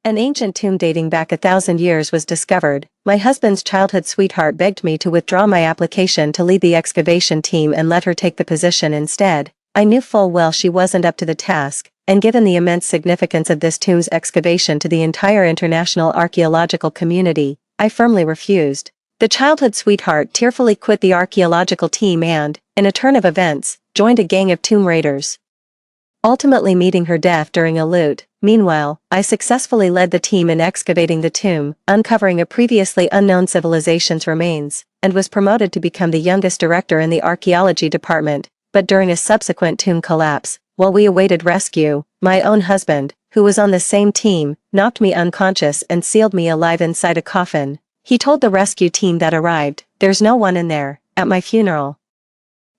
An ancient tomb dating back 1,000 years was discovered. My husband's childhood sweetheart begged me to withdraw my application to lead the excavation team and let her take the position instead. I knew full well she wasn't up to the task, and given the immense significance of this tomb's excavation to the entire international archaeological community, I firmly refused. The childhood sweetheart tearfully quit the archaeological team and, in a turn of events, joined a gang of tomb raiders, ultimately meeting her death during a loot. Meanwhile, I successfully led the team in excavating the tomb, uncovering a previously unknown civilization's remains, and was promoted to become the youngest director in the archaeology department. But during a subsequent tomb collapse, while we awaited rescue, my own husband, who was on the same team, knocked me unconscious and sealed me alive inside a coffin. He told the rescue team that arrived, "There's no one in there," at my funeral.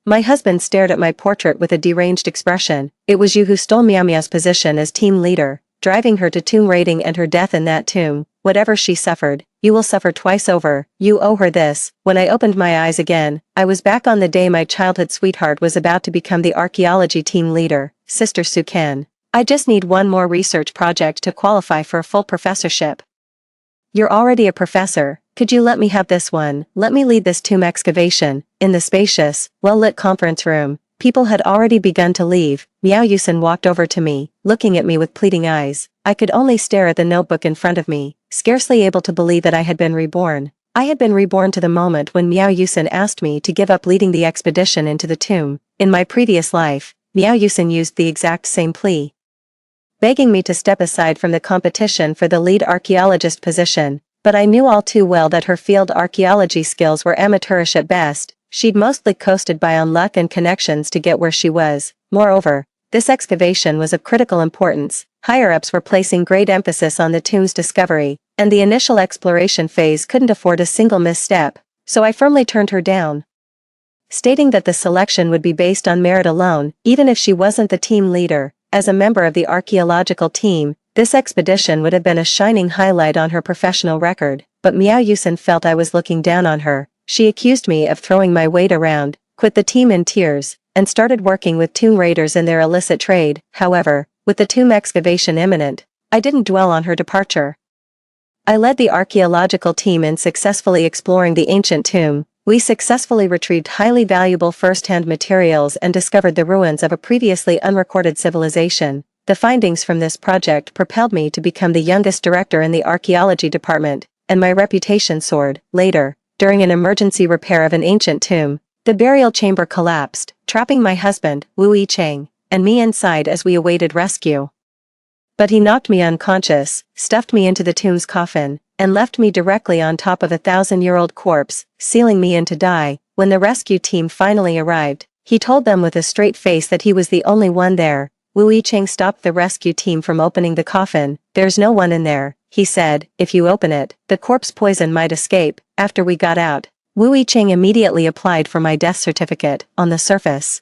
My husband stared at my portrait with a deranged expression. "It was you who stole Meow Meow's position as team leader, driving her to tomb raiding and her death in that tomb. Whatever she suffered, you will suffer twice over. You owe her this." When I opened my eyes again, I was back on the day my childhood sweetheart was about to become the archaeology team leader, Sister Sukan. "I just need one more research project to qualify for a full professorship." "You're already a professor. Could you let me have this one? Let me lead this tomb excavation." In the spacious, well-lit conference room, people had already begun to leave. Miao Yusin walked over to me, looking at me with pleading eyes. I could only stare at the notebook in front of me, scarcely able to believe that I had been reborn. I had been reborn to the moment when Miao Yusin asked me to give up leading the expedition into the tomb. In my previous life, Miao Yusin used the exact same plea, begging me to step aside from the competition for the lead archaeologist position. But I knew all too well that her field archaeology skills were amateurish at best. She'd mostly coasted by on luck and connections to get where she was. Moreover, this excavation was of critical importance. Higher-ups were placing great emphasis on the tomb's discovery, and the initial exploration phase couldn't afford a single misstep, so I firmly turned her down, stating that the selection would be based on merit alone, even if she wasn't the team leader. As a member of the archaeological team, this expedition would have been a shining highlight on her professional record, but Miao Yusin felt I was looking down on her. She accused me of throwing my weight around, quit the team in tears, and started working with tomb raiders in their illicit trade. However, with the tomb excavation imminent, I didn't dwell on her departure. I led the archaeological team in successfully exploring the ancient tomb. We successfully retrieved highly valuable first-hand materials and discovered the ruins of a previously unrecorded civilization. The findings from this project propelled me to become the youngest director in the archaeology department, and my reputation soared. Later, during an emergency repair of an ancient tomb, the burial chamber collapsed, trapping my husband, Wu Yicheng, and me inside as we awaited rescue. But he knocked me unconscious, stuffed me into the tomb's coffin, and left me directly on top of a 1,000-year-old corpse, sealing me in to die. When the rescue team finally arrived, he told them with a straight face that he was the only one there. Wu Yicheng stopped the rescue team from opening the coffin. "There's no one in there," he said. "If you open it, the corpse poison might escape." After we got out, Wu Yicheng immediately applied for my death certificate. On the surface,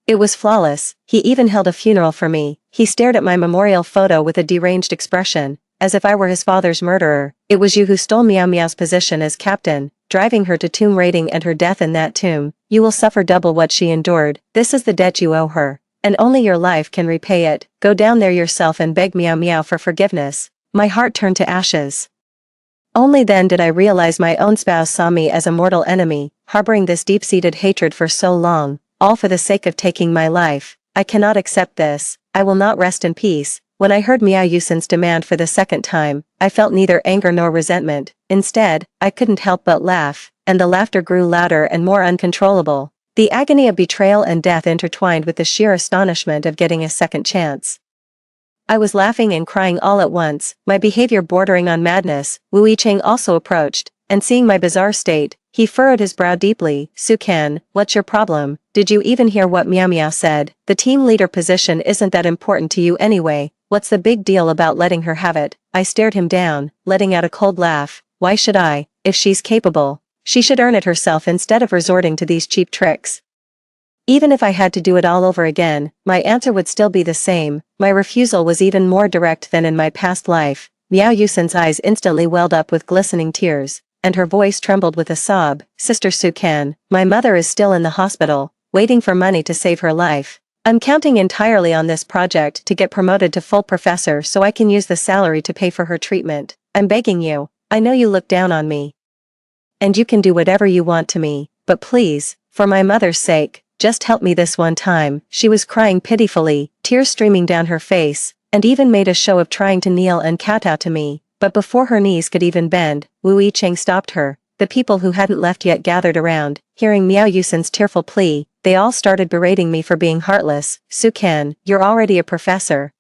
it was flawless. He even held a funeral for me. He stared at my memorial photo with a deranged expression, as if I were his father's murderer. "It was you who stole Meow Meow's position as captain, driving her to tomb raiding and her death in that tomb. You will suffer double what she endured. This is the debt you owe her, and only your life can repay it. Go down there yourself and beg Meow Meow for forgiveness." My heart turned to ashes. Only then did I realize my own spouse saw me as a mortal enemy, harboring this deep-seated hatred for so long, all for the sake of taking my life. I cannot accept this. I will not rest in peace. When I heard Miao Yusin's demand for the second time, I felt neither anger nor resentment. Instead, I couldn't help but laugh, and the laughter grew louder and more uncontrollable. The agony of betrayal and death intertwined with the sheer astonishment of getting a second chance. I was laughing and crying all at once, my behavior bordering on madness. Wu Yicheng also approached, and seeing my bizarre state, he furrowed his brow deeply. "Sukan, what's your problem? Did you even hear what Meow Meow said? The team leader position isn't that important to you anyway. What's the big deal about letting her have it?" I stared him down, letting out a cold laugh. "Why should I? If she's capable, she should earn it herself instead of resorting to these cheap tricks." Even if I had to do it all over again, my answer would still be the same. My refusal was even more direct than in my past life. Miao Yusin's eyes instantly welled up with glistening tears, and her voice trembled with a sob. "Sister Sukan, my mother is still in the hospital, waiting for money to save her life. I'm counting entirely on this project to get promoted to full professor so I can use the salary to pay for her treatment. I'm begging you. I know you look down on me. And you can do whatever you want to me, but please, for my mother's sake, just help me this one time. She was crying pitifully, tears streaming down her face, and even made a show of trying to kneel and kowtow to me, but before her knees could even bend, Wu Yicheng stopped her. The people who hadn't left yet gathered around, hearing Miao Yusin's tearful plea. They all started berating me for being heartless. Su Kan, you're already a professor.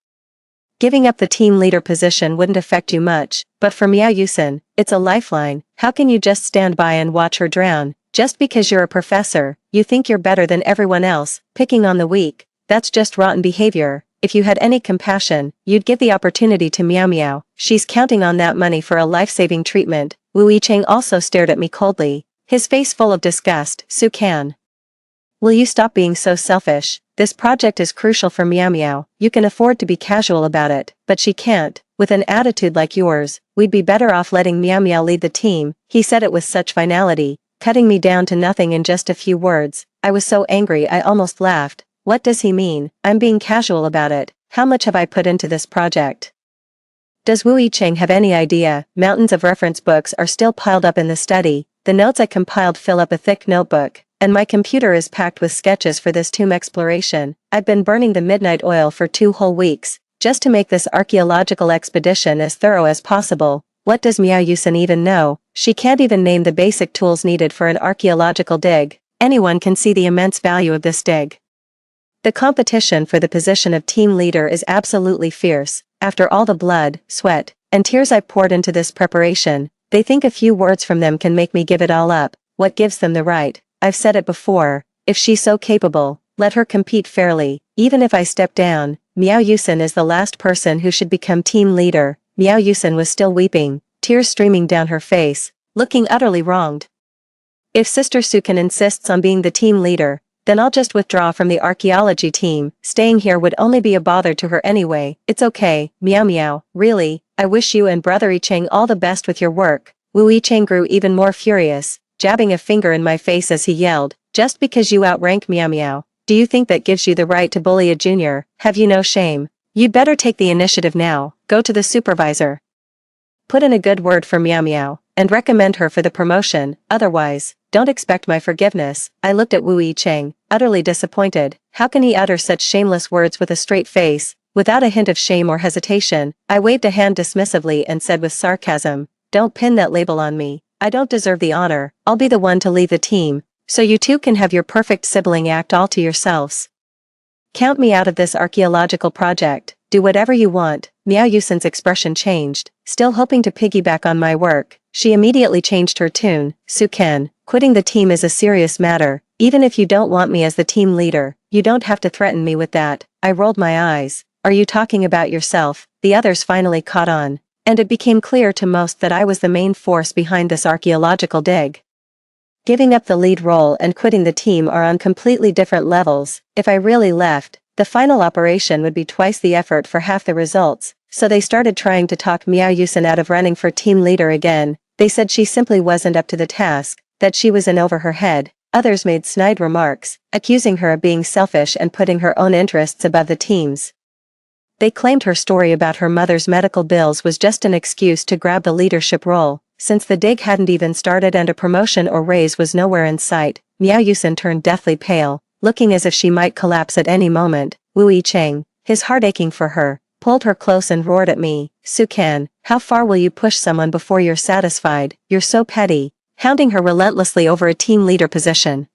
Giving up the team leader position wouldn't affect you much, but for Miao Yusin, it's a lifeline. How can you just stand by and watch her drown? Just because you're a professor, you think you're better than everyone else, picking on the weak. That's just rotten behavior. If you had any compassion, you'd give the opportunity to Miao Miao. She's counting on that money for a life-saving treatment. Wu Yicheng also stared at me coldly, his face full of disgust. Su Kan, will you stop being so selfish? This project is crucial for Miao Miao. You can afford to be casual about it, but she can't. With an attitude like yours, we'd be better off letting Miao Miao lead the team. He said it with such finality, cutting me down to nothing in just a few words. I was so angry I almost laughed. What does he mean? I'm being casual about it. How much have I put into this project? Does Wu Yicheng have any idea? Mountains of reference books are still piled up in the study. The notes I compiled fill up a thick notebook, and my computer is packed with sketches for this tomb exploration. I've been burning the midnight oil for 2 whole weeks, just to make this archaeological expedition as thorough as possible. What does Miao Yusin even know? She can't even name the basic tools needed for an archaeological dig. Anyone can see the immense value of this dig. The competition for the position of team leader is absolutely fierce. After all the blood, sweat, and tears I've poured into this preparation, they think a few words from them can make me give it all up. What gives them the right? I've said it before, if she's so capable, let her compete fairly. Even if I step down, Miao Yusin is the last person who should become team leader. Miao Yusin was still weeping, tears streaming down her face, looking utterly wronged. If Sister Su Kan insists on being the team leader, then I'll just withdraw from the archaeology team. Staying here would only be a bother to her anyway. It's okay, Miao Miao, really, I wish you and Brother Yicheng all the best with your work. Wu Yicheng grew even more furious, jabbing a finger in my face as he yelled, just because you outrank Miao Miao, do you think that gives you the right to bully a junior? Have you no shame? You'd better take the initiative now, go to the supervisor. Put in a good word for Miao Miao, and recommend her for the promotion, otherwise, don't expect my forgiveness. I looked at Wu Yicheng, utterly disappointed. How can he utter such shameless words with a straight face, without a hint of shame or hesitation? I waved a hand dismissively and said with sarcasm, don't pin that label on me. I don't deserve the honor. I'll be the one to leave the team, so you two can have your perfect sibling act all to yourselves. Count me out of this archaeological project. Do whatever you want. Miao Yusin's expression changed, still hoping to piggyback on my work. She immediately changed her tune. Su Kan, quitting the team is a serious matter. Even if you don't want me as the team leader, you don't have to threaten me with that. I rolled my eyes. Are you talking about yourself? The others finally caught on, and it became clear to most that I was the main force behind this archaeological dig. Giving up the lead role and quitting the team are on completely different levels. If I really left, the final operation would be twice the effort for half the results, so they started trying to talk Miao Yusin out of running for team leader again. They said she simply wasn't up to the task, that she was in over her head. Others made snide remarks, accusing her of being selfish and putting her own interests above the team's. They claimed her story about her mother's medical bills was just an excuse to grab the leadership role. Since the dig hadn't even started and a promotion or raise was nowhere in sight, Miao Yusin turned deathly pale, looking as if she might collapse at any moment. Wu Yicheng, his heart aching for her, pulled her close and roared at me, Su Kan, how far will you push someone before you're satisfied? You're so petty, hounding her relentlessly over a team leader position.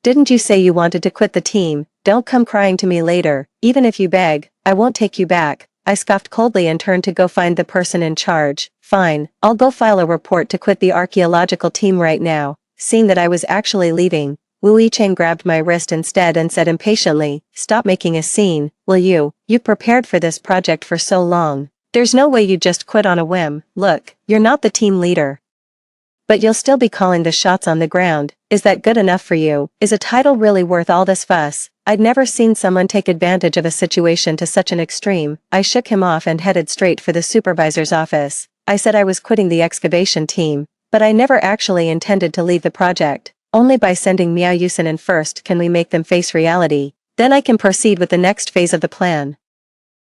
Didn't you say you wanted to quit the team? Don't come crying to me later. Even if you beg, I won't take you back. I scoffed coldly and turned to go find the person in charge. Fine, I'll go file a report to quit the archaeological team right now. Seeing that I was actually leaving, Wu Yicheng grabbed my wrist instead and said impatiently, stop making a scene, will you? You prepared for this project for so long. There's no way you just quit on a whim. Look, you're not the team leader, but you'll still be calling the shots on the ground. Is that good enough for you? Is a title really worth all this fuss? I'd never seen someone take advantage of a situation to such an extreme. I shook him off and headed straight for the supervisor's office. I said I was quitting the excavation team, but I never actually intended to leave the project. Only by sending Miao Yusin in first can we make them face reality. Then I can proceed with the next phase of the plan.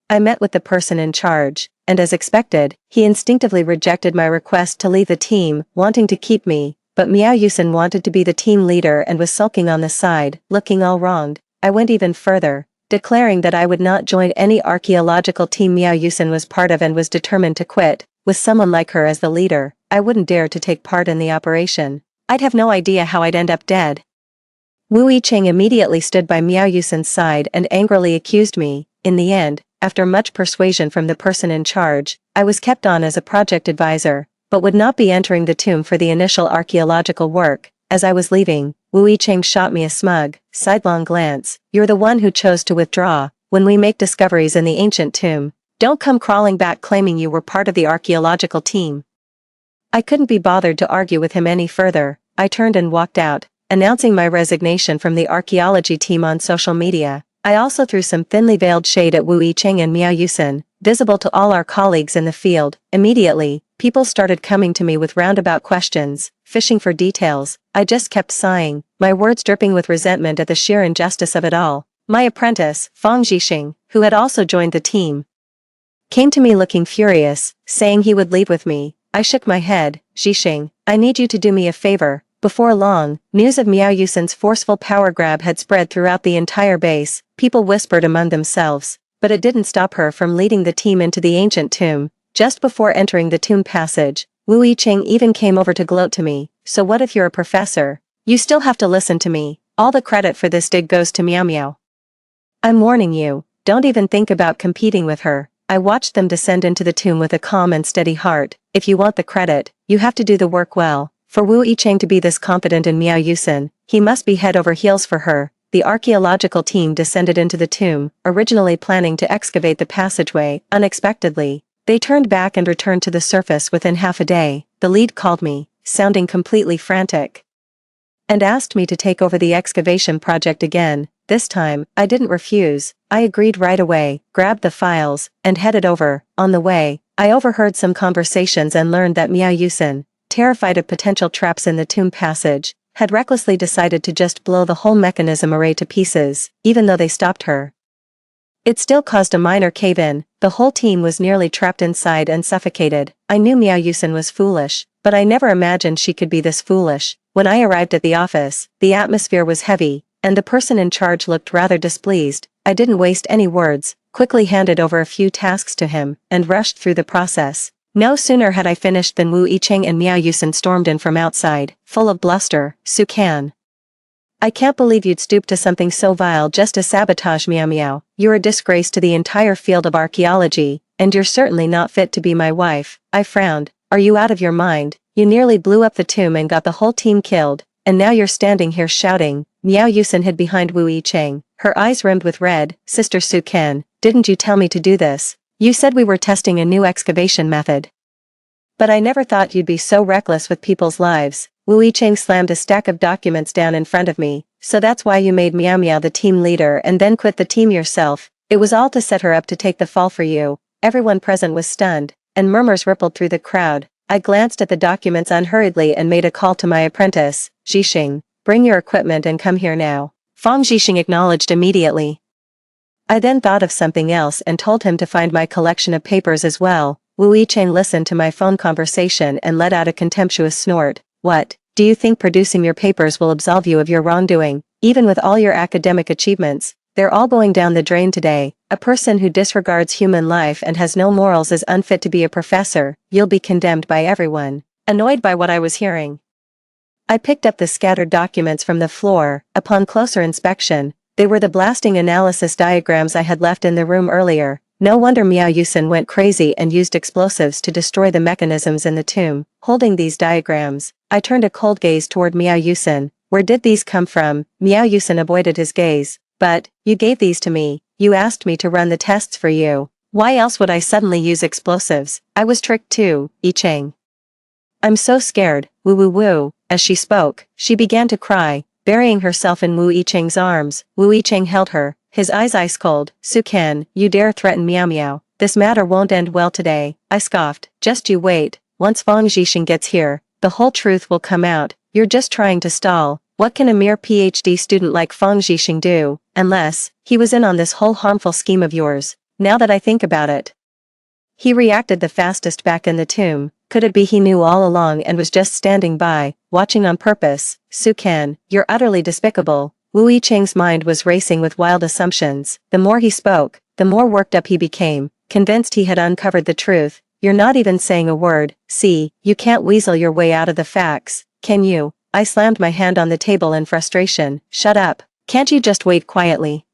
I met with the person in charge, and as expected, he instinctively rejected my request to leave the team, wanting to keep me, but Miao Yusen wanted to be the team leader and was sulking on the side, looking all wronged. I went even further, declaring that I would not join any archaeological team Miao Yusen was part of and was determined to quit. With someone like her as the leader, I wouldn't dare to take part in the operation. I'd have no idea how I'd end up dead. Wu Yicheng immediately stood by Miao Yusen's side and angrily accused me. In the end, after much persuasion from the person in charge, I was kept on as a project advisor, but would not be entering the tomb for the initial archaeological work. As I was leaving, Wu Yicheng shot me a smug, sidelong glance. You're the one who chose to withdraw. When we make discoveries in the ancient tomb, don't come crawling back claiming you were part of the archaeological team. I couldn't be bothered to argue with him any further. I turned and walked out, announcing my resignation from the archaeology team on social media. I also threw some thinly veiled shade at Wu Yicheng and Miao Yusen, visible to all our colleagues in the field. Immediately, people started coming to me with roundabout questions, fishing for details. I just kept sighing, my words dripping with resentment at the sheer injustice of it all. My apprentice, Fang Zhixing, who had also joined the team, came to me looking furious, saying he would leave with me. I shook my head. Zhixing, I need you to do me a favor. Before long, news of Miao Yusen's forceful power grab had spread throughout the entire base. People whispered among themselves, but it didn't stop her from leading the team into the ancient tomb. Just before entering the tomb passage, Wu Yicheng even came over to gloat to me. So what if you're a professor? You still have to listen to me. All the credit for this dig goes to Miao Miao. I'm warning you, don't even think about competing with her. I watched them descend into the tomb with a calm and steady heart. If you want the credit, you have to do the work well. For Wu Yicheng to be this confident in Miao Yusen, he must be head over heels for her. The archaeological team descended into the tomb, originally planning to excavate the passageway. Unexpectedly, they turned back and returned to the surface within half a day. The lead called me, sounding completely frantic, and asked me to take over the excavation project again. This time, I didn't refuse. I agreed right away, grabbed the files, and headed over. On the way, I overheard some conversations and learned that Miao Yusen, terrified of potential traps in the tomb passage, had recklessly decided to just blow the whole mechanism array to pieces, even though they stopped her. It still caused a minor cave-in. The whole team was nearly trapped inside and suffocated. I knew Miao Yusen was foolish, but I never imagined she could be this foolish. When I arrived at the office, the atmosphere was heavy, and the person in charge looked rather displeased. I didn't waste any words, quickly handed over a few tasks to him, and rushed through the process. No sooner had I finished than Wu Yicheng and Miao Yusen stormed in from outside, full of bluster. Su Kan, I can't believe you'd stoop to something so vile just to sabotage Miao Miao. You're a disgrace to the entire field of archaeology, and you're certainly not fit to be my wife. I frowned. Are you out of your mind? You nearly blew up the tomb and got the whole team killed, and now you're standing here shouting. Miao Yusen hid behind Wu Yicheng, her eyes rimmed with red. Sister Su Kan, didn't you tell me to do this? You said we were testing a new excavation method. But I never thought you'd be so reckless with people's lives. Wu Yicheng slammed a stack of documents down in front of me. So that's why you made Miao Miao the team leader and then quit the team yourself. It was all to set her up to take the fall for you. Everyone present was stunned, and murmurs rippled through the crowd. I glanced at the documents unhurriedly and made a call to my apprentice, Zhixing. Bring your equipment and come here now. Fang Zhixing acknowledged immediately. I then thought of something else and told him to find my collection of papers as well. Wu Yicheng listened to my phone conversation and let out a contemptuous snort. What, do you think producing your papers will absolve you of your wrongdoing? Even with all your academic achievements, they're all going down the drain today. A person who disregards human life and has no morals is unfit to be a professor. You'll be condemned by everyone. Annoyed by what I was hearing, I picked up the scattered documents from the floor. Upon closer inspection, they were the blasting analysis diagrams I had left in the room earlier. No wonder Miao Yusen went crazy and used explosives to destroy the mechanisms in the tomb. Holding these diagrams, I turned a cold gaze toward Miao Yusen. Where did these come from? Miao Yusen avoided his gaze. But, you gave these to me. You asked me to run the tests for you. Why else would I suddenly use explosives? I was tricked too, Yicheng. I'm so scared. Woo woo woo. As she spoke, she began to cry, burying herself in Wu Yicheng's arms. Wu Yicheng held her, his eyes ice cold. Su Kan, you dare threaten Miao Miao. This matter won't end well today. I scoffed. Just you wait. Once Fang Zhixing gets here, the whole truth will come out. You're just trying to stall. What can a mere PhD student like Feng Zhixing do, unless he was in on this whole harmful scheme of yours, now that I think about it? He reacted the fastest back in the tomb. Could it be he knew all along and was just standing by, watching on purpose? Su Can, you're utterly despicable. Wu Yicheng's mind was racing with wild assumptions. The more he spoke, the more worked up he became, convinced he had uncovered the truth. You're not even saying a word. See, you can't weasel your way out of the facts, can you? I slammed my hand on the table in frustration. Shut up. Can't you just wait quietly?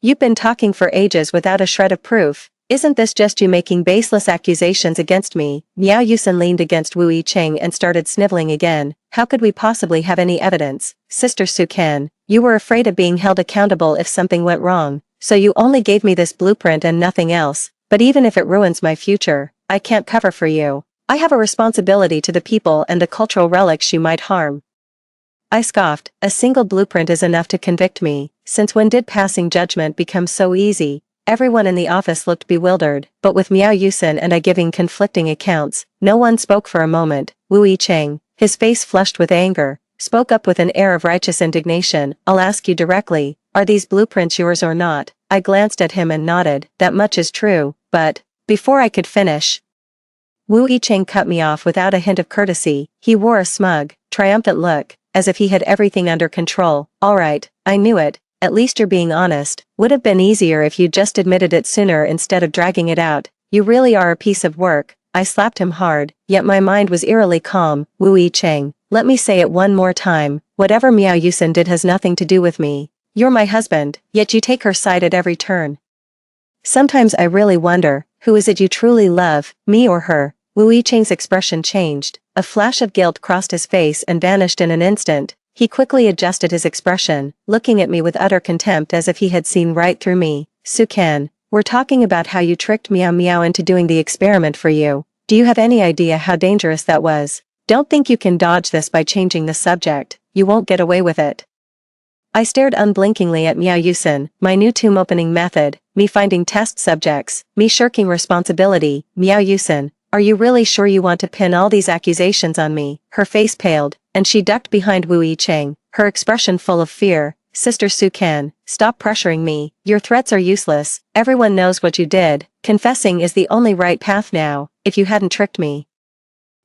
You've been talking for ages without a shred of proof. Isn't this just you making baseless accusations against me? Miao Yusen leaned against Wu Yicheng and started sniveling again. How could we possibly have any evidence? Sister Su Can, you were afraid of being held accountable if something went wrong, so you only gave me this blueprint and nothing else. But even if it ruins my future, I can't cover for you. I have a responsibility to the people and the cultural relics you might harm. I scoffed. A single blueprint is enough to convict me. Since when did passing judgment become so easy? Everyone in the office looked bewildered, but with Miao Yusen and I giving conflicting accounts, no one spoke for a moment. Wu Yicheng, his face flushed with anger, spoke up with an air of righteous indignation. I'll ask you directly, are these blueprints yours or not? I glanced at him and nodded. That much is true, but, before I could finish, Wu Yicheng cut me off without a hint of courtesy. He wore a smug, triumphant look, as if he had everything under control. All right, I knew it. At least you're being honest. Would have been easier if you just admitted it sooner instead of dragging it out. You really are a piece of work. I slapped him hard, yet my mind was eerily calm. Wu Yicheng, let me say it one more time. Whatever Miao Yusen did has nothing to do with me. You're my husband, yet you take her side at every turn. Sometimes I really wonder, who is it you truly love, me or her? Wu Yicheng's expression changed. A flash of guilt crossed his face and vanished in an instant. He quickly adjusted his expression, looking at me with utter contempt as if he had seen right through me. Su Can, we're talking about how you tricked Miao Miao into doing the experiment for you. Do you have any idea how dangerous that was? Don't think you can dodge this by changing the subject. You won't get away with it. I stared unblinkingly at Miao Yusen, my new tomb opening method, me finding test subjects, me shirking responsibility. Miao Yusen, are you really sure you want to pin all these accusations on me? Her face paled, and she ducked behind Wu Yicheng, her expression full of fear. Sister Su Can, stop pressuring me. Your threats are useless. Everyone knows what you did. Confessing is the only right path now. If you hadn't tricked me,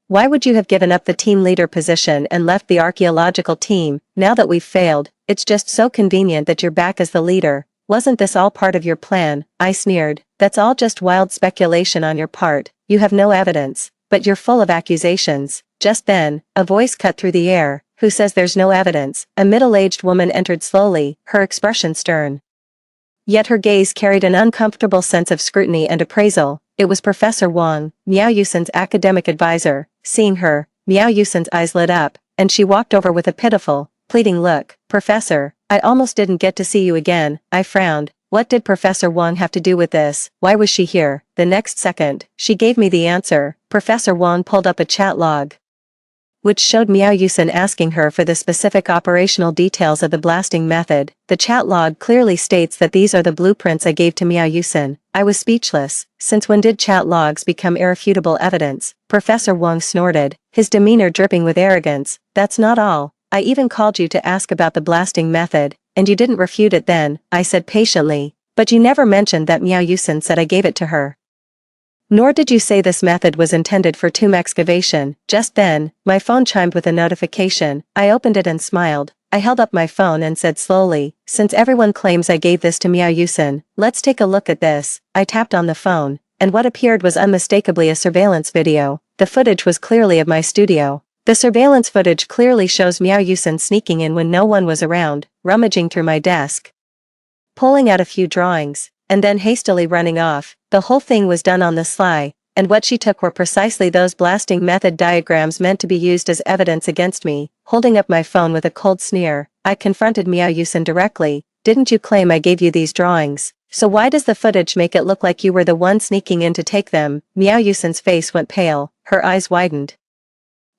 why would you have given up the team leader position and left the archaeological team? Now that we've failed, it's just so convenient that you're back as the leader. Wasn't this all part of your plan? I sneered. That's all just wild speculation on your part. You have no evidence, but you're full of accusations. Just then, a voice cut through the air. Who says there's no evidence? A middle-aged woman entered slowly, her expression stern. Yet her gaze carried an uncomfortable sense of scrutiny and appraisal. It was Professor Wang, Miao Yusen's academic advisor. Seeing her, Miao Yusen's eyes lit up, and she walked over with a pitiful, pleading look. Professor, I almost didn't get to see you again. I frowned. What did Professor Wang have to do with this? Why was she here? The next second, she gave me the answer. Professor Wang pulled up a chat log, which showed Miao Yusen asking her for the specific operational details of the blasting method. The chat log clearly states that these are the blueprints I gave to Miao Yusen. I was speechless. Since when did chat logs become irrefutable evidence? Professor Wang snorted, his demeanor dripping with arrogance. That's not all. I even called you to ask about the blasting method, and you didn't refute it then, I said patiently. But you never mentioned that Miao Yusen said I gave it to her. Nor did you say this method was intended for tomb excavation. Just then, my phone chimed with a notification. I opened it and smiled. I held up my phone and said slowly, since everyone claims I gave this to Miao Yusen, let's take a look at this. I tapped on the phone, and what appeared was unmistakably a surveillance video. The footage was clearly of my studio. The surveillance footage clearly shows Miao Yusen sneaking in when no one was around, rummaging through my desk, pulling out a few drawings, and then hastily running off. The whole thing was done on the sly, and what she took were precisely those blasting method diagrams meant to be used as evidence against me. Holding up my phone with a cold sneer, I confronted Miao Yusen directly. Didn't you claim I gave you these drawings? So why does the footage make it look like you were the one sneaking in to take them? Miao Yusen's face went pale, her eyes widened,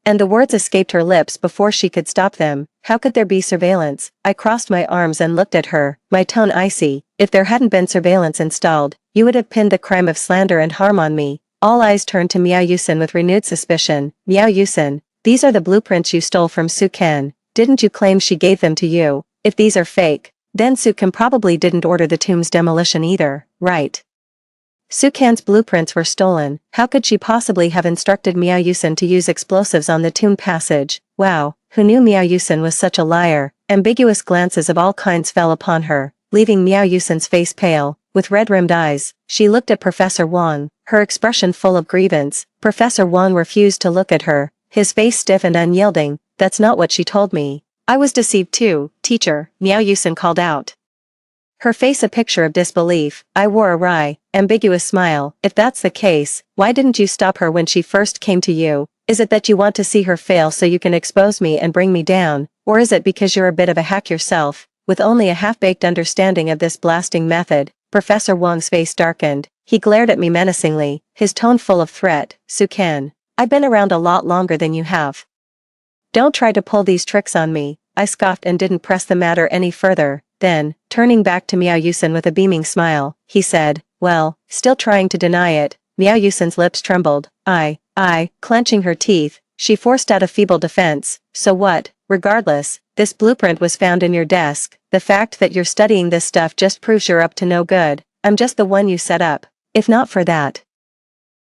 and the words escaped her lips before she could stop them. How could there be surveillance? I crossed my arms and looked at her, my tone icy. If there hadn't been surveillance installed, you would have pinned the crime of slander and harm on me. All eyes turned to Miao Yusen with renewed suspicion. Miao Yusen, these are the blueprints you stole from Su Can. Didn't you claim she gave them to you? If these are fake, then Sukan probably didn't order the tomb's demolition either, right? Sukan's blueprints were stolen. How could she possibly have instructed Miao Yusen to use explosives on the tomb passage? Wow, who knew Miao Yusen was such a liar? Ambiguous glances of all kinds fell upon her, leaving Miao Yusen's face pale. With red-rimmed eyes, she looked at Professor Wang, her expression full of grievance. Professor Wang refused to look at her, his face stiff and unyielding. That's not what she told me. I was deceived too, teacher, Miao Yusen called out. Her face a picture of disbelief. I wore a wry, ambiguous smile. If that's the case, why didn't you stop her when she first came to you? Is it that you want to see her fail so you can expose me and bring me down? Or is it because you're a bit of a hack yourself? With only a half-baked understanding of this blasting method, Professor Wang's face darkened. He glared at me menacingly, his tone full of threat. Sukan, I've been around a lot longer than you have. Don't try to pull these tricks on me. I scoffed and didn't press the matter any further. Then, turning back to Miao Yusen with a beaming smile, he said, well, still trying to deny it. Miao Yusen's lips trembled. Clenching her teeth, she forced out a feeble defense. So what? Regardless, this blueprint was found in your desk. The fact that you're studying this stuff just proves you're up to no good. I'm just the one you set up. If not for that,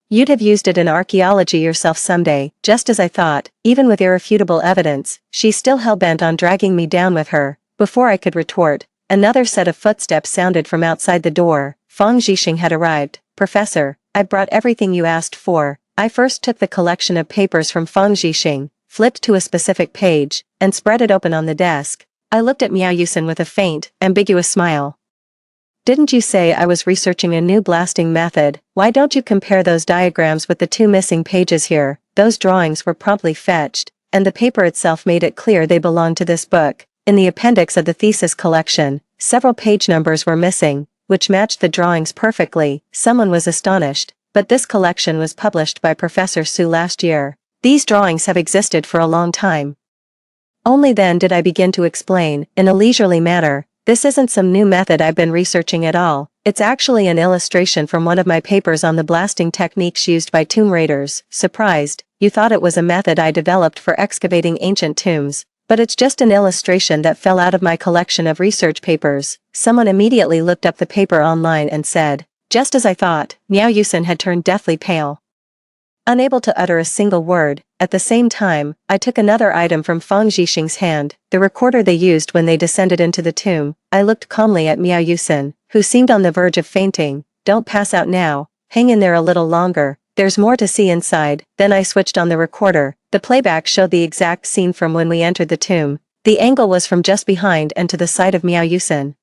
you'd have used it in archaeology yourself someday, just as I thought. Even with irrefutable evidence, she's still hell-bent on dragging me down with her. Before I could retort, another set of footsteps sounded from outside the door. Fang Zhixing had arrived. Professor, I brought everything you asked for. I first took the collection of papers from Fang Zhixing, flipped to a specific page, and spread it open on the desk. I looked at Miao Yusen with a faint, ambiguous smile. Didn't you say I was researching a new blasting method? Why don't you compare those diagrams with the 2 missing pages here? Those drawings were promptly fetched, and the paper itself made it clear they belonged to this book. In the appendix of the thesis collection, several page numbers were missing, which matched the drawings perfectly. Someone was astonished, but this collection was published by Professor Su last year. These drawings have existed for a long time. Only then did I begin to explain, in a leisurely manner, this isn't some new method I've been researching at all. It's actually an illustration from one of my papers on the blasting techniques used by tomb raiders. Surprised, you thought it was a method I developed for excavating ancient tombs. But it's just an illustration that fell out of my collection of research papers. Someone immediately looked up the paper online and said, just as I thought. Miao Yusen had turned deathly pale, unable to utter a single word. At the same time, I took another item from Fang Zhixing's hand, the recorder they used when they descended into the tomb. I looked calmly at Miao Yusen, who seemed on the verge of fainting. Don't pass out now. Hang in there a little longer. There's more to see inside. Then I switched on the recorder. The playback showed the exact scene from when we entered the tomb. The angle was from just behind and to the side of Miao Yusen,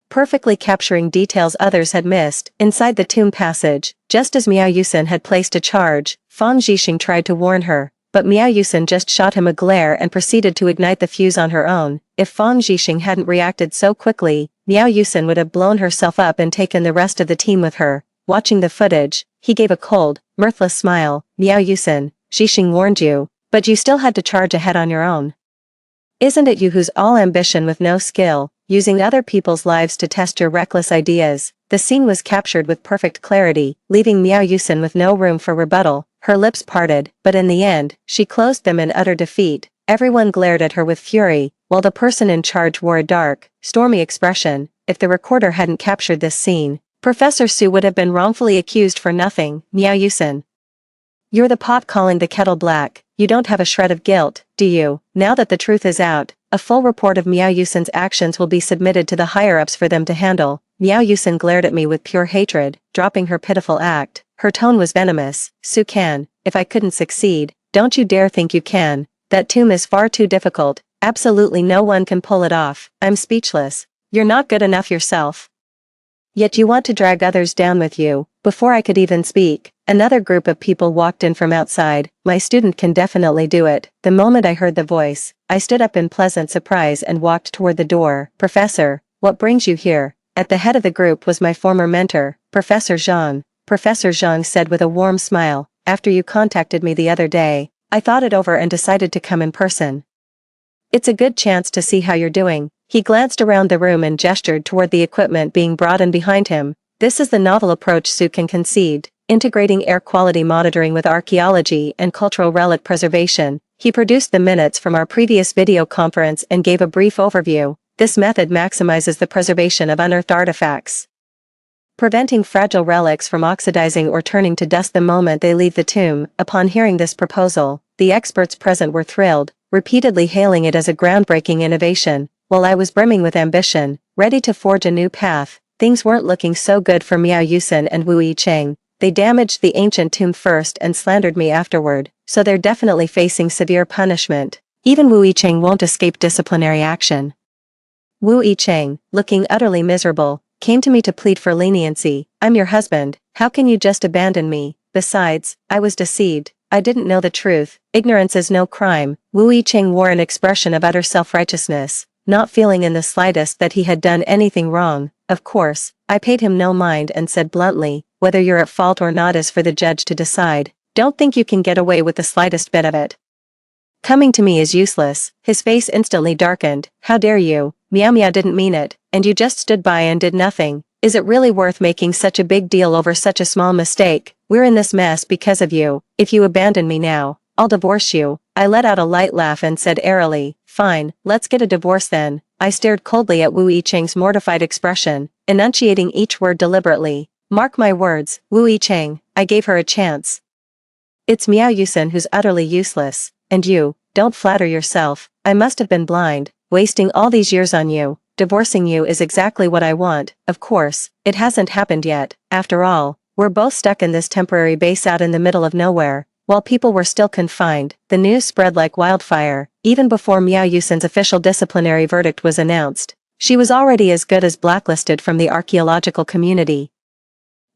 perfectly capturing details others had missed. Inside the tomb passage, just as Miao Yusen had placed a charge, Fang Zhixing tried to warn her, but Miao Yusen just shot him a glare and proceeded to ignite the fuse on her own. If Fang Zhixing hadn't reacted so quickly, Miao Yusen would have blown herself up and taken the rest of the team with her. Watching the footage, he gave a cold, mirthless smile. Miao Yusen, Zhixing warned you, but you still had to charge ahead on your own. Isn't it you who's all ambition with no skill, using other people's lives to test your reckless ideas? The scene was captured with perfect clarity, leaving Miao Yusen with no room for rebuttal. Her lips parted, but in the end, she closed them in utter defeat. Everyone glared at her with fury, while the person in charge wore a dark, stormy expression. If the recorder hadn't captured this scene, Professor Su would have been wrongfully accused for nothing. Miao Yusen, you're the pot calling the kettle black. You don't have a shred of guilt, do you? Now that the truth is out, a full report of Miao Yusen's actions will be submitted to the higher-ups for them to handle. Miao Yusen glared at me with pure hatred, dropping her pitiful act. Her tone was venomous. Sukan, if I couldn't succeed, don't you dare think you can. That tomb is far too difficult. Absolutely no one can pull it off. I'm speechless. You're not good enough yourself. Yet you want to drag others down with you. Before I could even speak, another group of people walked in from outside. My student can definitely do it. The moment I heard the voice, I stood up in pleasant surprise and walked toward the door. Professor, what brings you here? At the head of the group was my former mentor, Professor Zhang. Professor Zhang said with a warm smile, after you contacted me the other day, I thought it over and decided to come in person. It's a good chance to see how you're doing. He glanced around the room and gestured toward the equipment being brought in behind him. This is the novel approach Sukan conceived, integrating air quality monitoring with archaeology and cultural relic preservation. He produced the minutes from our previous video conference and gave a brief overview. This method maximizes the preservation of unearthed artifacts, preventing fragile relics from oxidizing or turning to dust the moment they leave the tomb. Upon hearing this proposal, the experts present were thrilled, repeatedly hailing it as a groundbreaking innovation. While I was brimming with ambition, ready to forge a new path, things weren't looking so good for Miao Yusen and Wu Yicheng. They damaged the ancient tomb first and slandered me afterward, so they're definitely facing severe punishment. Even Wu Yicheng won't escape disciplinary action. Wu Yicheng, looking utterly miserable, came to me to plead for leniency. I'm your husband, how can you just abandon me? Besides, I was deceived, I didn't know the truth. Ignorance is no crime. Wu Yicheng wore an expression of utter self-righteousness, not feeling in the slightest that he had done anything wrong. Of course, I paid him no mind and said bluntly, whether you're at fault or not is for the judge to decide. Don't think you can get away with the slightest bit of it. Coming to me is useless. His face instantly darkened. How dare you? Miao Miao didn't mean it, and you just stood by and did nothing. Is it really worth making such a big deal over such a small mistake? We're in this mess because of you. If you abandon me now, I'll divorce you. I let out a light laugh and said airily, fine, let's get a divorce then. I stared coldly at Wu Yicheng's mortified expression, enunciating each word deliberately. Mark my words, Wu Yicheng, I gave her a chance. It's Miao Yusen who's utterly useless, and you, don't flatter yourself. I must have been blind, wasting all these years on you. Divorcing you is exactly what I want. Of course, it hasn't happened yet. After all, we're both stuck in this temporary base out in the middle of nowhere. While people were still confined, the news spread like wildfire. Even before Miao Yusen's official disciplinary verdict was announced, she was already as good as blacklisted from the archaeological community.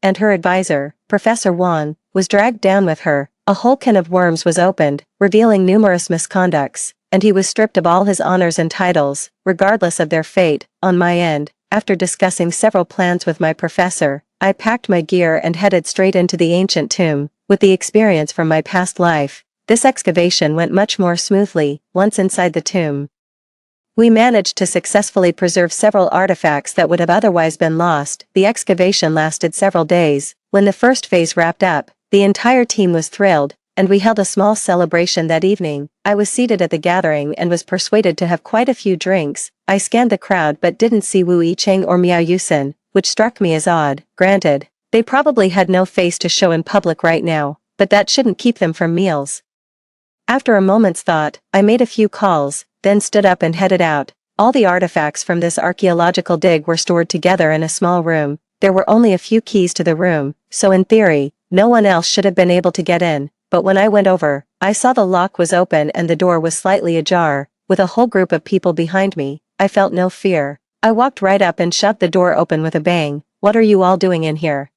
And her advisor, Professor Wang, was dragged down with her. A whole can of worms was opened, revealing numerous misconducts, and he was stripped of all his honors and titles, regardless of their fate. On my end, after discussing several plans with my professor, I packed my gear and headed straight into the ancient tomb. With the experience from my past life, this excavation went much more smoothly. Once inside the tomb, we managed to successfully preserve several artifacts that would have otherwise been lost. The excavation lasted several days. When the first phase wrapped up, the entire team was thrilled, and we held a small celebration that evening. I was seated at the gathering and was persuaded to have quite a few drinks. I scanned the crowd but didn't see Wu Yicheng or Miao Yusen, which struck me as odd. Granted, they probably had no face to show in public right now, but that shouldn't keep them from meals. After a moment's thought, I made a few calls, then stood up and headed out. All the artifacts from this archaeological dig were stored together in a small room. There were only a few keys to the room, so in theory, no one else should have been able to get in. But when I went over, I saw the lock was open and the door was slightly ajar. With a whole group of people behind me, I felt no fear. I walked right up and shut the door open with a bang. What are you all doing in here?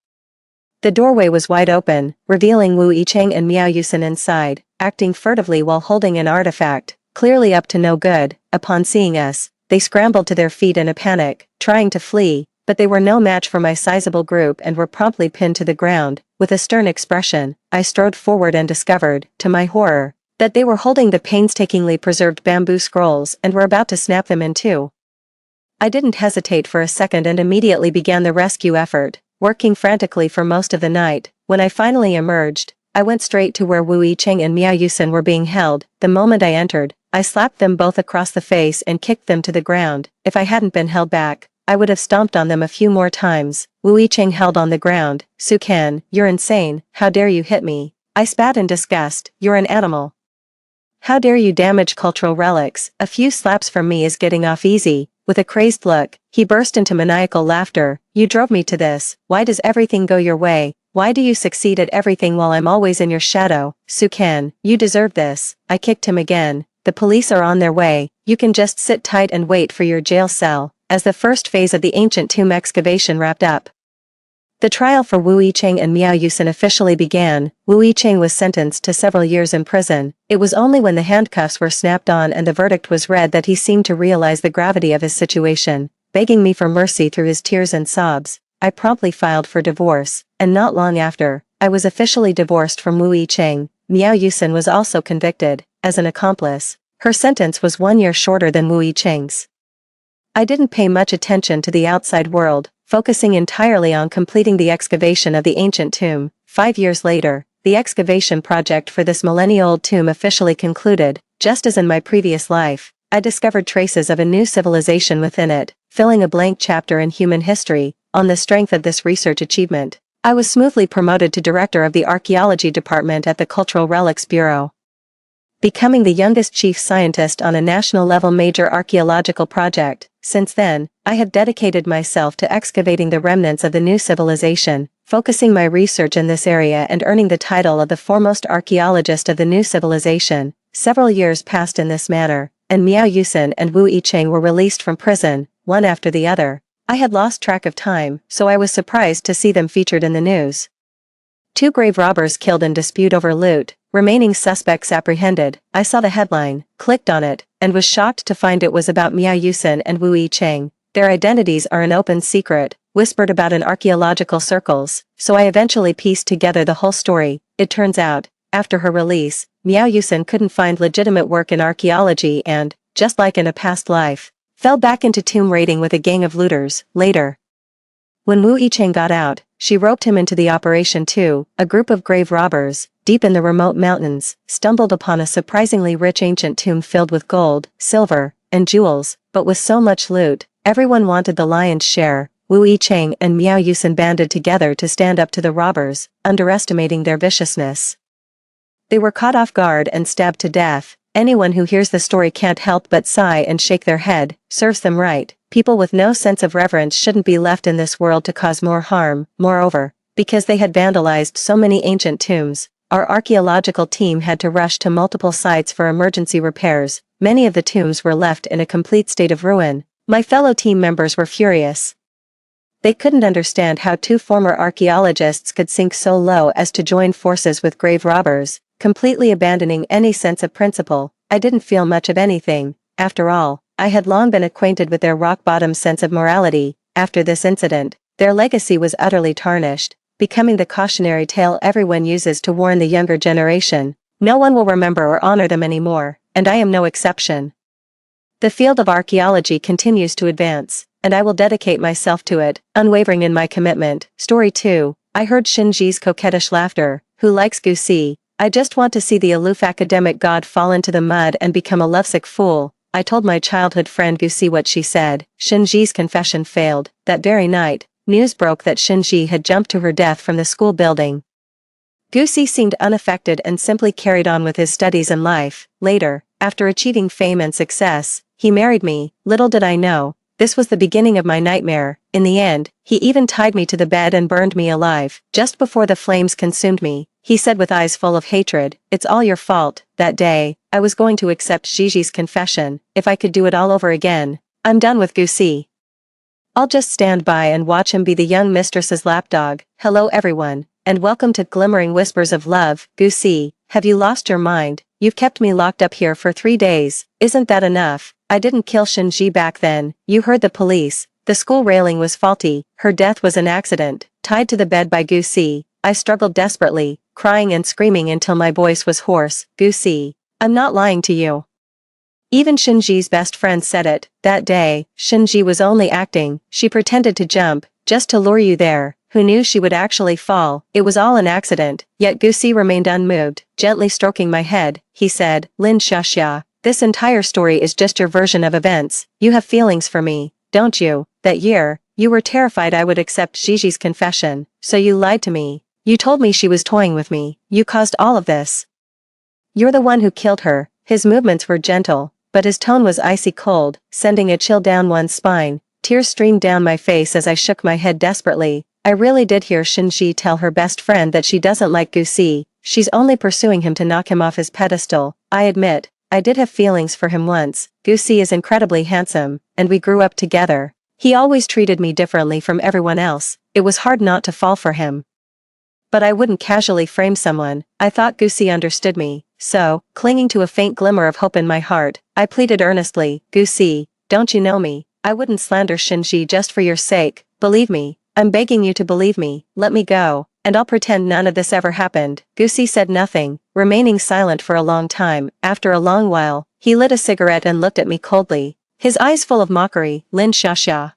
The doorway was wide open, revealing Wu Yicheng and Miao Yusen inside, acting furtively while holding an artifact, clearly up to no good. Upon seeing us, they scrambled to their feet in a panic, trying to flee, but they were no match for my sizable group and were promptly pinned to the ground. With a stern expression, I strode forward and discovered, to my horror, that they were holding the painstakingly preserved bamboo scrolls and were about to snap them in two. I didn't hesitate for a second and immediately began the rescue effort, working frantically for most of the night. When I finally emerged, I went straight to where Wu Yicheng and Miao Yusen were being held. The moment I entered, I slapped them both across the face and kicked them to the ground. If I hadn't been held back, I would have stomped on them a few more times. Wu Yicheng held on the ground. Sukan, you're insane, how dare you hit me? I spat in disgust. You're an animal. How dare you damage cultural relics? A few slaps from me is getting off easy. With a crazed look, he burst into maniacal laughter. You drove me to this. Why does everything go your way? Why do you succeed at everything while I'm always in your shadow? Sukan, you deserve this. I kicked him again. The police are on their way. You can just sit tight and wait for your jail cell. As the first phase of the ancient tomb excavation wrapped up, the trial for Wu Yicheng and Miao Yusen officially began. Wu Yicheng was sentenced to several years in prison. It was only when the handcuffs were snapped on and the verdict was read that he seemed to realize the gravity of his situation. Begging me for mercy through his tears and sobs, I promptly filed for divorce, and not long after, I was officially divorced from Wu Yicheng. Miao Yusen was also convicted, as an accomplice. Her sentence was 1 year shorter than Wu Yicheng's. I didn't pay much attention to the outside world, focusing entirely on completing the excavation of the ancient tomb. 5 years later, the excavation project for this millennia-old tomb officially concluded. Just as in my previous life, I discovered traces of a new civilization within it, filling a blank chapter in human history. On the strength of this research achievement, I was smoothly promoted to director of the archaeology department at the Cultural Relics Bureau, becoming the youngest chief scientist on a national-level major archaeological project. Since then, I have dedicated myself to excavating the remnants of the new civilization, focusing my research in this area and earning the title of the foremost archaeologist of the new civilization. Several years passed in this manner, and Miao Yusen and Wu Yicheng were released from prison, one after the other. I had lost track of time, so I was surprised to see them featured in the news. 2 grave robbers killed in dispute over loot, remaining suspects apprehended. I saw the headline, clicked on it, and was shocked to find it was about Miao Yusen and Wu Yicheng. Their identities are an open secret, whispered about in archaeological circles, so I eventually pieced together the whole story. It turns out, after her release, Miao Yusen couldn't find legitimate work in archaeology and, just like in a past life, fell back into tomb raiding with a gang of looters. Later, when Wu Yicheng got out, she roped him into the operation too. A group of grave robbers, deep in the remote mountains, stumbled upon a surprisingly rich ancient tomb filled with gold, silver, and jewels, but with so much loot, everyone wanted the lion's share. Wu Yicheng and Miao Yusen banded together to stand up to the robbers, underestimating their viciousness. They were caught off guard and stabbed to death. Anyone who hears the story can't help but sigh and shake their head. Serves them right. People with no sense of reverence shouldn't be left in this world to cause more harm. Moreover, because they had vandalized so many ancient tombs, our archaeological team had to rush to multiple sites for emergency repairs. Many of the tombs were left in a complete state of ruin. My fellow team members were furious. They couldn't understand how 2 former archaeologists could sink so low as to join forces with grave robbers, completely abandoning any sense of principle. I didn't feel much of anything. After all, I had long been acquainted with their rock-bottom sense of morality. After this incident, their legacy was utterly tarnished, becoming the cautionary tale everyone uses to warn the younger generation. No one will remember or honor them anymore, and I am no exception. The field of archaeology continues to advance, and I will dedicate myself to it, unwavering in my commitment. Story 2. I heard Shinji's coquettish laughter. Who likes Gusi? I just want to see the aloof academic god fall into the mud and become a lovesick fool. I told my childhood friend Gusi what she said. Shinji's confession failed. That very night, news broke that Shinji had jumped to her death from the school building. Gusi seemed unaffected and simply carried on with his studies and life. Later, after achieving fame and success, he married me. Little did I know, this was the beginning of my nightmare. In the end, he even tied me to the bed and burned me alive. Just before the flames consumed me, he said with eyes full of hatred, "It's all your fault." That day, I was going to accept Gigi's confession. If I could do it all over again, I'm done with Gusi. I'll just stand by and watch him be the young mistress's lapdog. Hello everyone, and welcome to Glimmering Whispers of Love. Gusi, have you lost your mind? You've kept me locked up here for 3 days. Isn't that enough? I didn't kill Shinji back then. You heard the police. The school railing was faulty. Her death was an accident. Tied to the bed by Gusi, I struggled desperately, crying and screaming until my voice was hoarse. Gusi, I'm not lying to you. Even Shinji's best friend said it. That day, Shinji was only acting. She pretended to jump, just to lure you there. Who knew she would actually fall? It was all an accident. Yet Gusi remained unmoved, gently stroking my head. He said, Lin Xiaxia, this entire story is just your version of events. You have feelings for me, don't you? That year, you were terrified I would accept Gigi's confession, so you lied to me. You told me she was toying with me. You caused all of this. You're the one who killed her. His movements were gentle, but his tone was icy cold, sending a chill down one's spine. Tears streamed down my face as I shook my head desperately. I really did hear Shinji tell her best friend that she doesn't like Gusi. She's only pursuing him to knock him off his pedestal. I admit, I did have feelings for him once. Gusi is incredibly handsome, and we grew up together. He always treated me differently from everyone else. It was hard not to fall for him. But I wouldn't casually frame someone. I thought Gusi understood me. So, clinging to a faint glimmer of hope in my heart, I pleaded earnestly, Gusi, don't you know me? I wouldn't slander Shinji just for your sake. Believe me. I'm begging you to believe me. Let me go, and I'll pretend none of this ever happened. Gusi said nothing, remaining silent for a long time. After a long while, he lit a cigarette and looked at me coldly, his eyes full of mockery. Lin Xiaxia,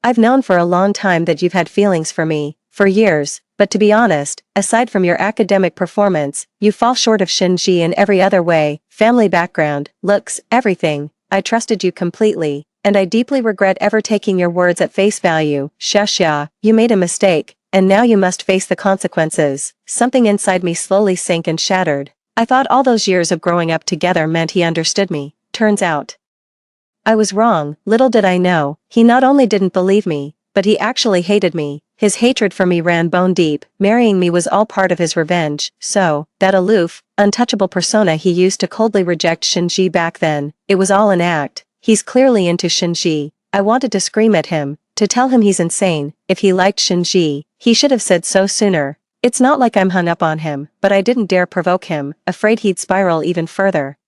I've known for a long time that you've had feelings for me. for years, but to be honest, aside from your academic performance, you fall short of Shinji in every other way, family background, looks, everything. I trusted you completely, and I deeply regret ever taking your words at face value. Xia, you made a mistake, and now you must face the consequences. Something inside me slowly sank and shattered. I thought all those years of growing up together meant he understood me. Turns out I was wrong. Little did I know, he not only didn't believe me, but he actually hated me. His hatred for me ran bone deep. Marrying me was all part of his revenge. So, that aloof, untouchable persona he used to coldly reject Shinji back then, it was all an act. He's clearly into Shinji. I wanted to scream at him, to tell him he's insane. If he liked Shinji, he should have said so sooner. It's not like I'm hung up on him, but I didn't dare provoke him, afraid he'd spiral even further.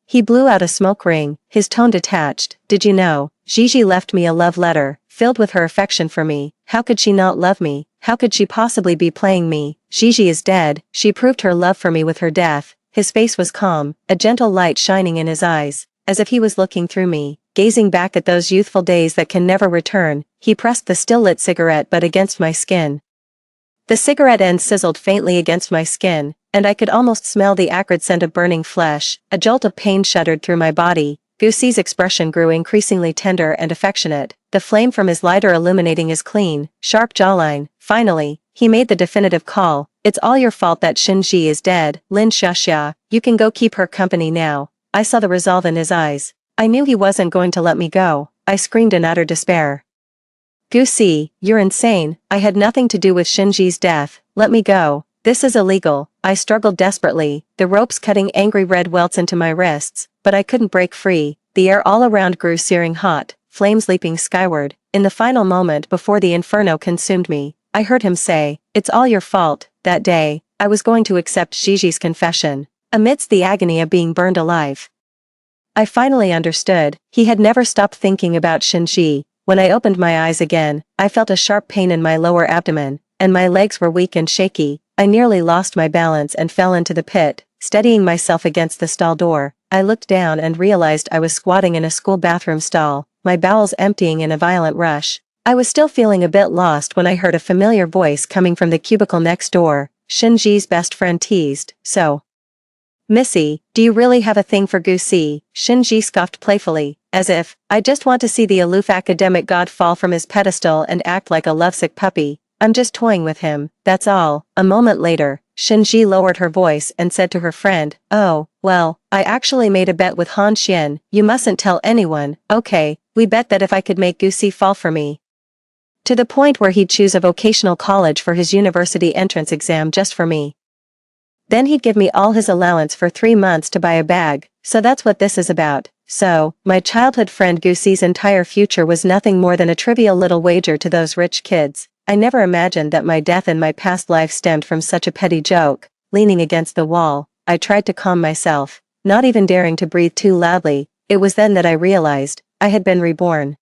He blew out a smoke ring, his tone detached. Did you know, Gigi left me a love letter, filled with her affection for me. How could she not love me? How could she possibly be playing me? Gigi is dead. She proved her love for me with her death. His face was calm, a gentle light shining in his eyes, as if he was looking through me, gazing back at those youthful days that can never return. He pressed the still-lit cigarette butt against my skin. The cigarette end sizzled faintly against my skin, and I could almost smell the acrid scent of burning flesh. A jolt of pain shuddered through my body. Gusie's expression grew increasingly tender and affectionate, the flame from his lighter illuminating his clean, sharp jawline. Finally, he made the definitive call. It's all your fault that Shinji is dead. Lin Xia, you can go keep her company now. I saw the resolve in his eyes. I knew he wasn't going to let me go. I screamed in utter despair. Gusie, you're insane. I had nothing to do with Shinji's death. Let me go. This is illegal. I struggled desperately, the ropes cutting angry red welts into my wrists, but I couldn't break free. The air all around grew searing hot, flames leaping skyward. In the final moment before the inferno consumed me, I heard him say, "It's all your fault." That day, I was going to accept Gigi's confession. Amidst the agony of being burned alive, I finally understood. He had never stopped thinking about Shinji. When I opened my eyes again, I felt a sharp pain in my lower abdomen, and my legs were weak and shaky. I nearly lost my balance and fell into the pit, steadying myself against the stall door. I looked down and realized I was squatting in a school bathroom stall, my bowels emptying in a violent rush. I was still feeling a bit lost when I heard a familiar voice coming from the cubicle next door. Shinji's best friend teased, "So, Missy, do you really have a thing for Gusie?" Shinji scoffed playfully, as if, "I just want to see the aloof academic god fall from his pedestal and act like a lovesick puppy. I'm just toying with him, that's all." A moment later, Shinji lowered her voice and said to her friend, "Oh, well, I actually made a bet with Han Xian. You mustn't tell anyone." "Okay, we bet that if I could make Gusie fall for me to the point where he'd choose a vocational college for his university entrance exam just for me, then he'd give me all his allowance for 3 months to buy a bag. So that's what this is about." So, my childhood friend Gusie's entire future was nothing more than a trivial little wager to those rich kids. I never imagined that my death in my past life stemmed from such a petty joke. Leaning against the wall, I tried to calm myself, not even daring to breathe too loudly. It was then that I realized, I had been reborn.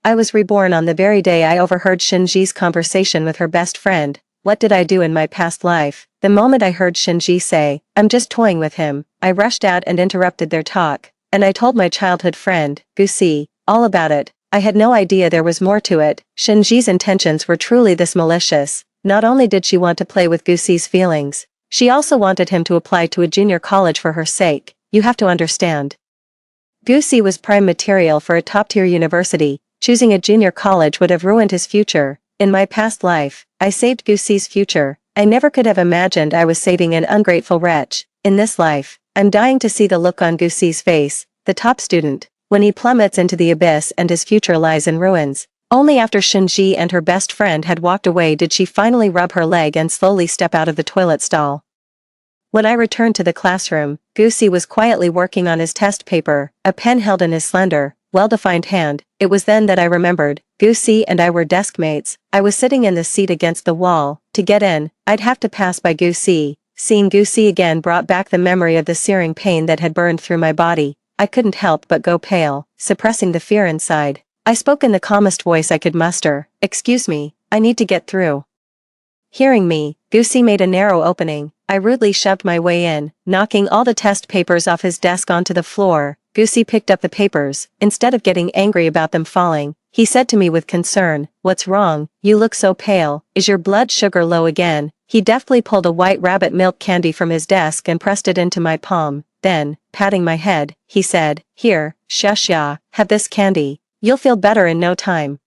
I was reborn on the very day I overheard Shinji's conversation with her best friend. What did I do in my past life? The moment I heard Shinji say, "I'm just toying with him," I rushed out and interrupted their talk, and I told my childhood friend, Gusie, all about it. I had no idea there was more to it. Shinji's intentions were truly this malicious. Not only did she want to play with Gusie's feelings, she also wanted him to apply to a junior college for her sake. You have to understand. Gusie was prime material for a top-tier university. Choosing a junior college would have ruined his future. In my past life, I saved Gusie's future. I never could have imagined I was saving an ungrateful wretch. In this life, I'm dying to see the look on Gusie's face, the top student, when he plummets into the abyss and his future lies in ruins. Only after Shinji and her best friend had walked away did she finally rub her leg and slowly step out of the toilet stall. When I returned to the classroom, Gusie was quietly working on his test paper, a pen held in his slender, well-defined hand. It was then that I remembered, Gusie and I were desk mates. I was sitting in the seat against the wall. To get in, I'd have to pass by Gusie. Seeing Gusie again brought back the memory of the searing pain that had burned through my body. I couldn't help but go pale, suppressing the fear inside. I spoke in the calmest voice I could muster. "Excuse me, I need to get through." Hearing me, Gusie made a narrow opening. I rudely shoved my way in, knocking all the test papers off his desk onto the floor. Gusie picked up the papers. Instead of getting angry about them falling, he said to me with concern. What's wrong? You look so pale. Is your blood sugar low again? He deftly pulled a white rabbit milk candy from his desk and pressed it into my palm. Then, patting my head, he said, "Here, Shashya, have this candy. You'll feel better in no time."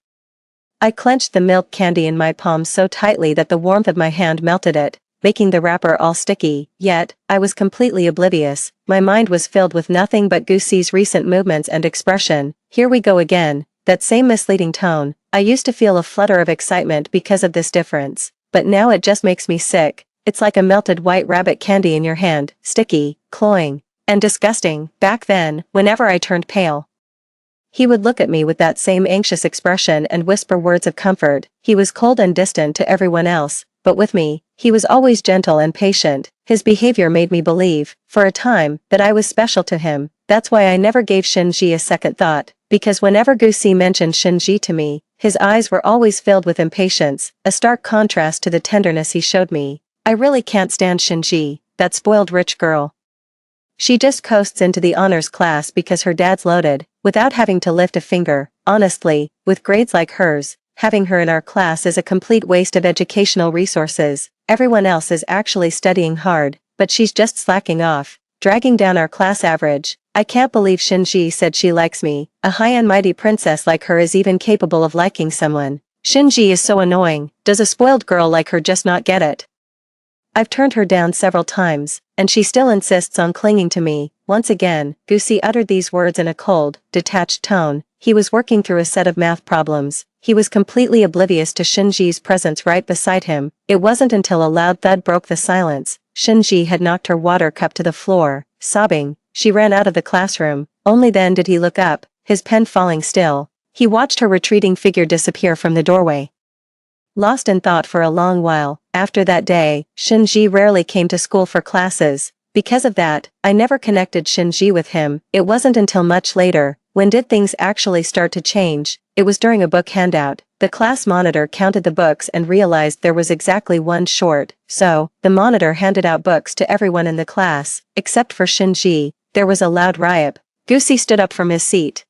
I clenched the milk candy in my palm so tightly that the warmth of my hand melted it, making the wrapper all sticky. Yet, I was completely oblivious. My mind was filled with nothing but Gusie's recent movements and expression. Here we go again, that same misleading tone. I used to feel a flutter of excitement because of this difference, but now it just makes me sick. It's like a melted white rabbit candy in your hand, sticky, cloying, and disgusting. Back then, whenever I turned pale, he would look at me with that same anxious expression and whisper words of comfort. He was cold and distant to everyone else, but with me, he was always gentle and patient. His behavior made me believe, for a time, that I was special to him. That's why I never gave Shinji a second thought, because whenever Gusi mentioned Shinji to me, his eyes were always filled with impatience, a stark contrast to the tenderness he showed me. I really can't stand Shinji, that spoiled rich girl. She just coasts into the honors class because her dad's loaded, without having to lift a finger. Honestly, with grades like hers, having her in our class is a complete waste of educational resources. Everyone else is actually studying hard, but she's just slacking off, dragging down our class average. I can't believe Shinji said she likes me. A high and mighty princess like her is even capable of liking someone. Shinji is so annoying. Does a spoiled girl like her just not get it? I've turned her down several times, and she still insists on clinging to me. Once again, Gusi uttered these words in a cold, detached tone. He was working through a set of math problems. He was completely oblivious to Shinji's presence right beside him. It wasn't until a loud thud broke the silence. Shinji had knocked her water cup to the floor. Sobbing, she ran out of the classroom. Only then did he look up, his pen falling still. He watched her retreating figure disappear from the doorway. Lost in thought for a long while. After that day, Shinji rarely came to school for classes. Because of that, I never connected Shinji with him. It wasn't until much later, when did things actually start to change. It was during a book handout. The class monitor counted the books and realized there was exactly one short, so, the monitor handed out books to everyone in the class, except for Shinji. There was a loud riot. Gusi stood up from his seat,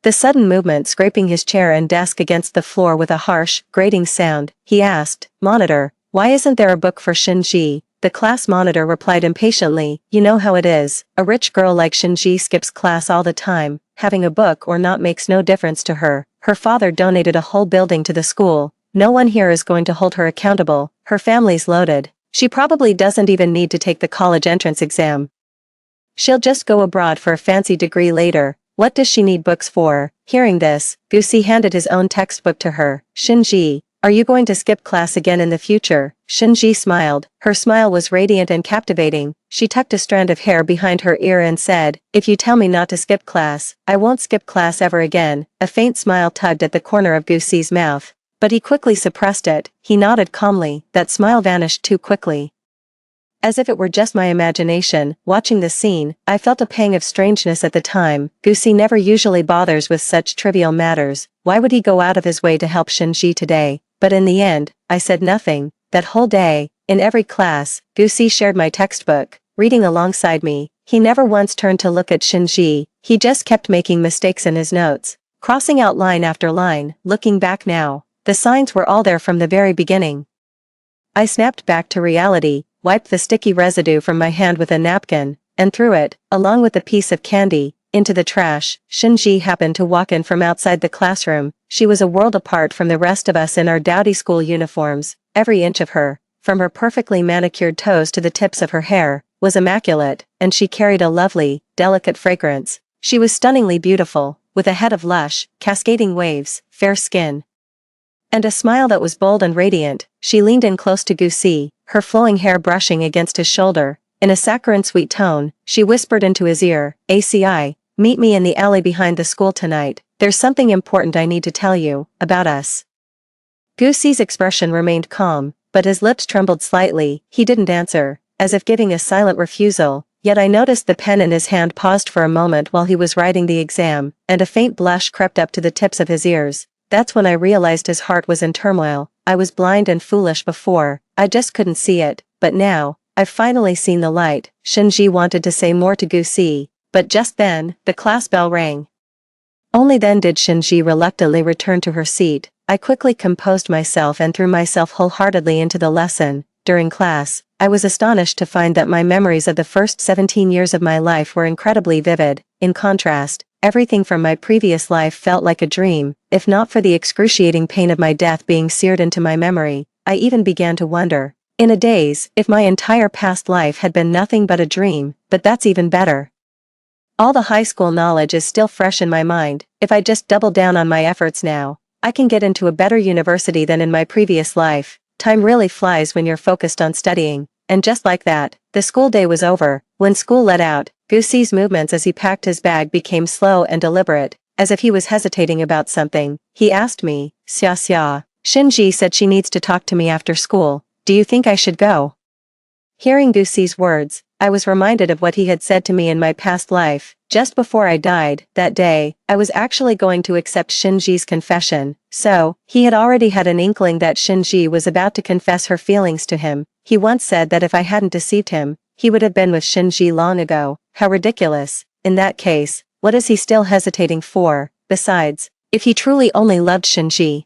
the sudden movement scraping his chair and desk against the floor with a harsh, grating sound. He asked, "Monitor, why isn't there a book for Shinji?" The class monitor replied impatiently, "You know how it is. A rich girl like Shinji skips class all the time. Having a book or not makes no difference to her. Her father donated a whole building to the school. No one here is going to hold her accountable. Her family's loaded. She probably doesn't even need to take the college entrance exam. She'll just go abroad for a fancy degree later. What does she need books for?" Hearing this, Gusi handed his own textbook to her. "Shinji, are you going to skip class again in the future?" Shinji smiled. Her smile was radiant and captivating. She tucked a strand of hair behind her ear and said, "If you tell me not to skip class, I won't skip class ever again." A faint smile tugged at the corner of Gusi's mouth, but he quickly suppressed it. He nodded calmly. That smile vanished too quickly. As if it were just my imagination, watching the scene, I felt a pang of strangeness at the time. Gusi never usually bothers with such trivial matters. Why would he go out of his way to help Shinji today? But in the end, I said nothing. That whole day, in every class, Gusi shared my textbook, reading alongside me. He never once turned to look at Shinji. He just kept making mistakes in his notes, crossing out line after line. Looking back now, the signs were all there from the very beginning. I snapped back to reality, wiped the sticky residue from my hand with a napkin, and threw it, along with a piece of candy, into the trash. Shinji happened to walk in from outside the classroom. She was a world apart from the rest of us in our dowdy school uniforms. Every inch of her, from her perfectly manicured toes to the tips of her hair, was immaculate, and she carried a lovely, delicate fragrance. She was stunningly beautiful, with a head of lush, cascading waves, fair skin, and a smile that was bold and radiant. She leaned in close to Gusi, her flowing hair brushing against his shoulder. In a saccharine sweet tone, she whispered into his ear, "ACI, meet me in the alley behind the school tonight. There's something important I need to tell you, about us." Gusi's expression remained calm, but his lips trembled slightly. He didn't answer, as if giving a silent refusal. Yet I noticed the pen in his hand paused for a moment while he was writing the exam, and a faint blush crept up to the tips of his ears. That's when I realized his heart was in turmoil. I was blind and foolish before, I just couldn't see it, but now, I've finally seen the light. Shinji wanted to say more to Gusi, but just then, the class bell rang. Only then did Shinji reluctantly return to her seat. I quickly composed myself and threw myself wholeheartedly into the lesson. During class, I was astonished to find that my memories of the first 17 years of my life were incredibly vivid. In contrast, everything from my previous life felt like a dream. If not for the excruciating pain of my death being seared into my memory, I even began to wonder, in a daze, if my entire past life had been nothing but a dream. But that's even better. All the high school knowledge is still fresh in my mind. If I just double down on my efforts now, I can get into a better university than in my previous life. Time really flies when you're focused on studying. And just like that, the school day was over. When school let out, Gucci's movements as he packed his bag became slow and deliberate, as if he was hesitating about something. He asked me, "Xia, Shinji said she needs to talk to me after school. Do you think I should go?" Hearing Gucci's words, I was reminded of what he had said to me in my past life. Just before I died, that day, I was actually going to accept Shinji's confession. So, he had already had an inkling that Shinji was about to confess her feelings to him. He once said that if I hadn't deceived him, he would have been with Shinji long ago. How ridiculous. In that case, what is he still hesitating for? Besides, if he truly only loved Shinji,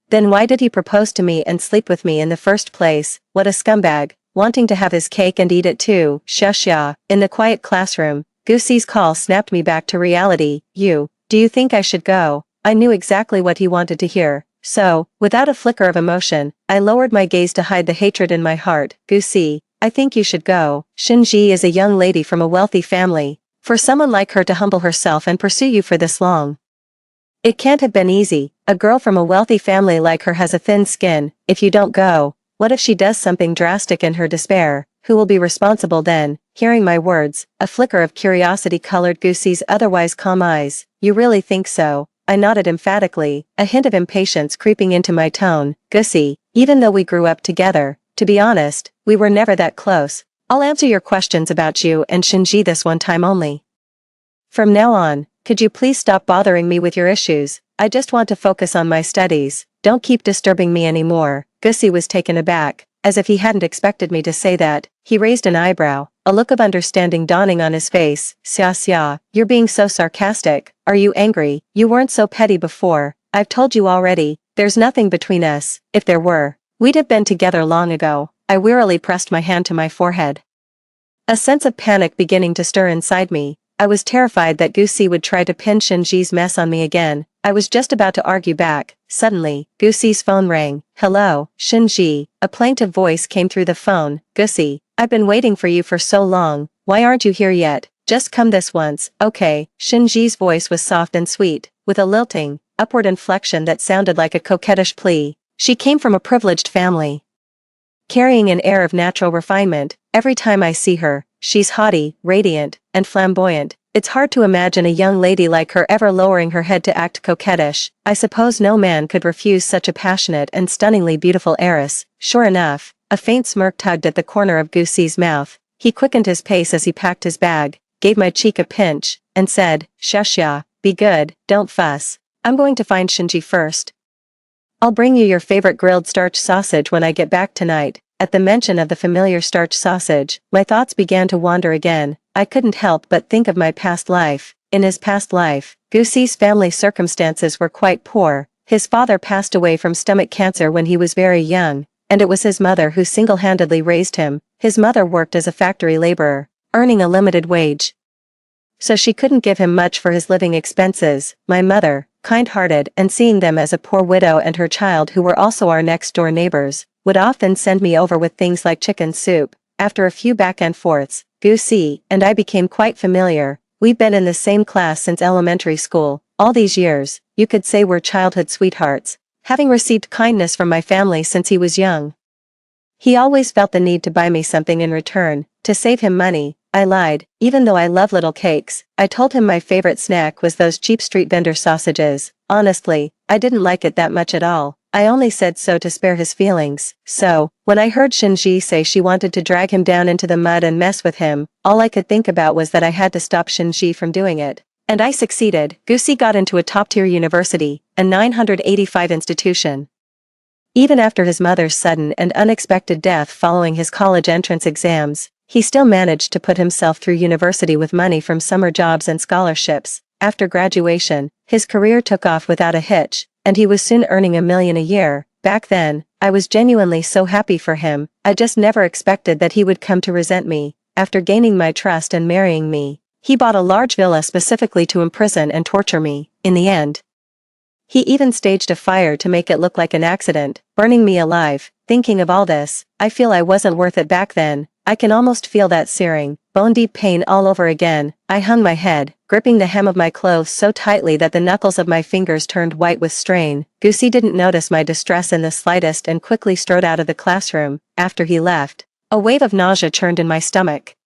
then why did he propose to me and sleep with me in the first place? What a scumbag, wanting to have his cake and eat it too. Xia. In the quiet classroom, Gucci's call snapped me back to reality. Do you think I should go? I knew exactly what he wanted to hear. So, without a flicker of emotion, I lowered my gaze to hide the hatred in my heart. Gucci, I think you should go. Shinji is a young lady from a wealthy family. For someone like her to humble herself and pursue you for this long, it can't have been easy. A girl from a wealthy family like her has a thin skin. If you don't go, what if she does something drastic in her despair? Who will be responsible then? Hearing my words, a flicker of curiosity colored Gucci's otherwise calm eyes. You really think so? I nodded emphatically, a hint of impatience creeping into my tone. Gucci, even though we grew up together, to be honest, we were never that close. I'll answer your questions about you and Shinji this one time only. From now on, could you please stop bothering me with your issues? I just want to focus on my studies. Don't keep disturbing me anymore. Gucci was taken aback, as if he hadn't expected me to say that. He raised an eyebrow, a look of understanding dawning on his face. Xia, you're being so sarcastic. Are you angry? You weren't so petty before. I've told you already, there's nothing between us. If there were, we'd have been together long ago. I wearily pressed my hand to my forehead, a sense of panic beginning to stir inside me. I was terrified that Gucci would try to pin Shinji's mess on me again. I was just about to argue back. Suddenly, Gucci's phone rang. Hello, Shinji. A plaintive voice came through the phone. Gucci, I've been waiting for you for so long. Why aren't you here yet? Just come this once, okay? Shinji's voice was soft and sweet, with a lilting, upward inflection that sounded like a coquettish plea. She came from a privileged family, carrying an air of natural refinement. Every time I see her, she's haughty, radiant, and flamboyant. It's hard to imagine a young lady like her ever lowering her head to act coquettish. I suppose no man could refuse such a passionate and stunningly beautiful heiress. Sure enough, a faint smirk tugged at the corner of Gucci's mouth. He quickened his pace as he packed his bag, gave my cheek a pinch, and said, Xia, be good, don't fuss. I'm going to find Shinji first. I'll bring you your favorite grilled starch sausage when I get back tonight. At the mention of the familiar starch sausage, my thoughts began to wander again. I couldn't help but think of my past life. In his past life, Gucci's family circumstances were quite poor. His father passed away from stomach cancer when he was very young, and it was his mother who single-handedly raised him. His mother worked as a factory laborer, earning a limited wage, so she couldn't give him much for his living expenses. My mother, kind-hearted and seeing them as a poor widow and her child who were also our next-door neighbors, would often send me over with things like chicken soup. After a few back and forths, Gucci and I became quite familiar. We've been in the same class since elementary school. All these years, you could say we're childhood sweethearts, having received kindness from my family since he was young. He always felt the need to buy me something in return. To save him money, I lied. Even though I love little cakes, I told him my favorite snack was those cheap street vendor sausages. Honestly, I didn't like it that much at all. I only said so to spare his feelings. So, when I heard Shinji say she wanted to drag him down into the mud and mess with him, all I could think about was that I had to stop Shinji from doing it. And I succeeded. Gucci got into a top-tier university, a 985 institution. Even after his mother's sudden and unexpected death following his college entrance exams, he still managed to put himself through university with money from summer jobs and scholarships. After graduation, his career took off without a hitch, and he was soon earning $1 million a year. Back then, I was genuinely so happy for him. I just never expected that he would come to resent me. After gaining my trust and marrying me, he bought a large villa specifically to imprison and torture me. In the end, he even staged a fire to make it look like an accident, burning me alive. Thinking of all this, I feel I wasn't worth it back then. I can almost feel that searing, bone-deep pain all over again. I hung my head, gripping the hem of my clothes so tightly that the knuckles of my fingers turned white with strain. Goosey didn't notice my distress in the slightest and quickly strode out of the classroom. After he left, a wave of nausea churned in my stomach.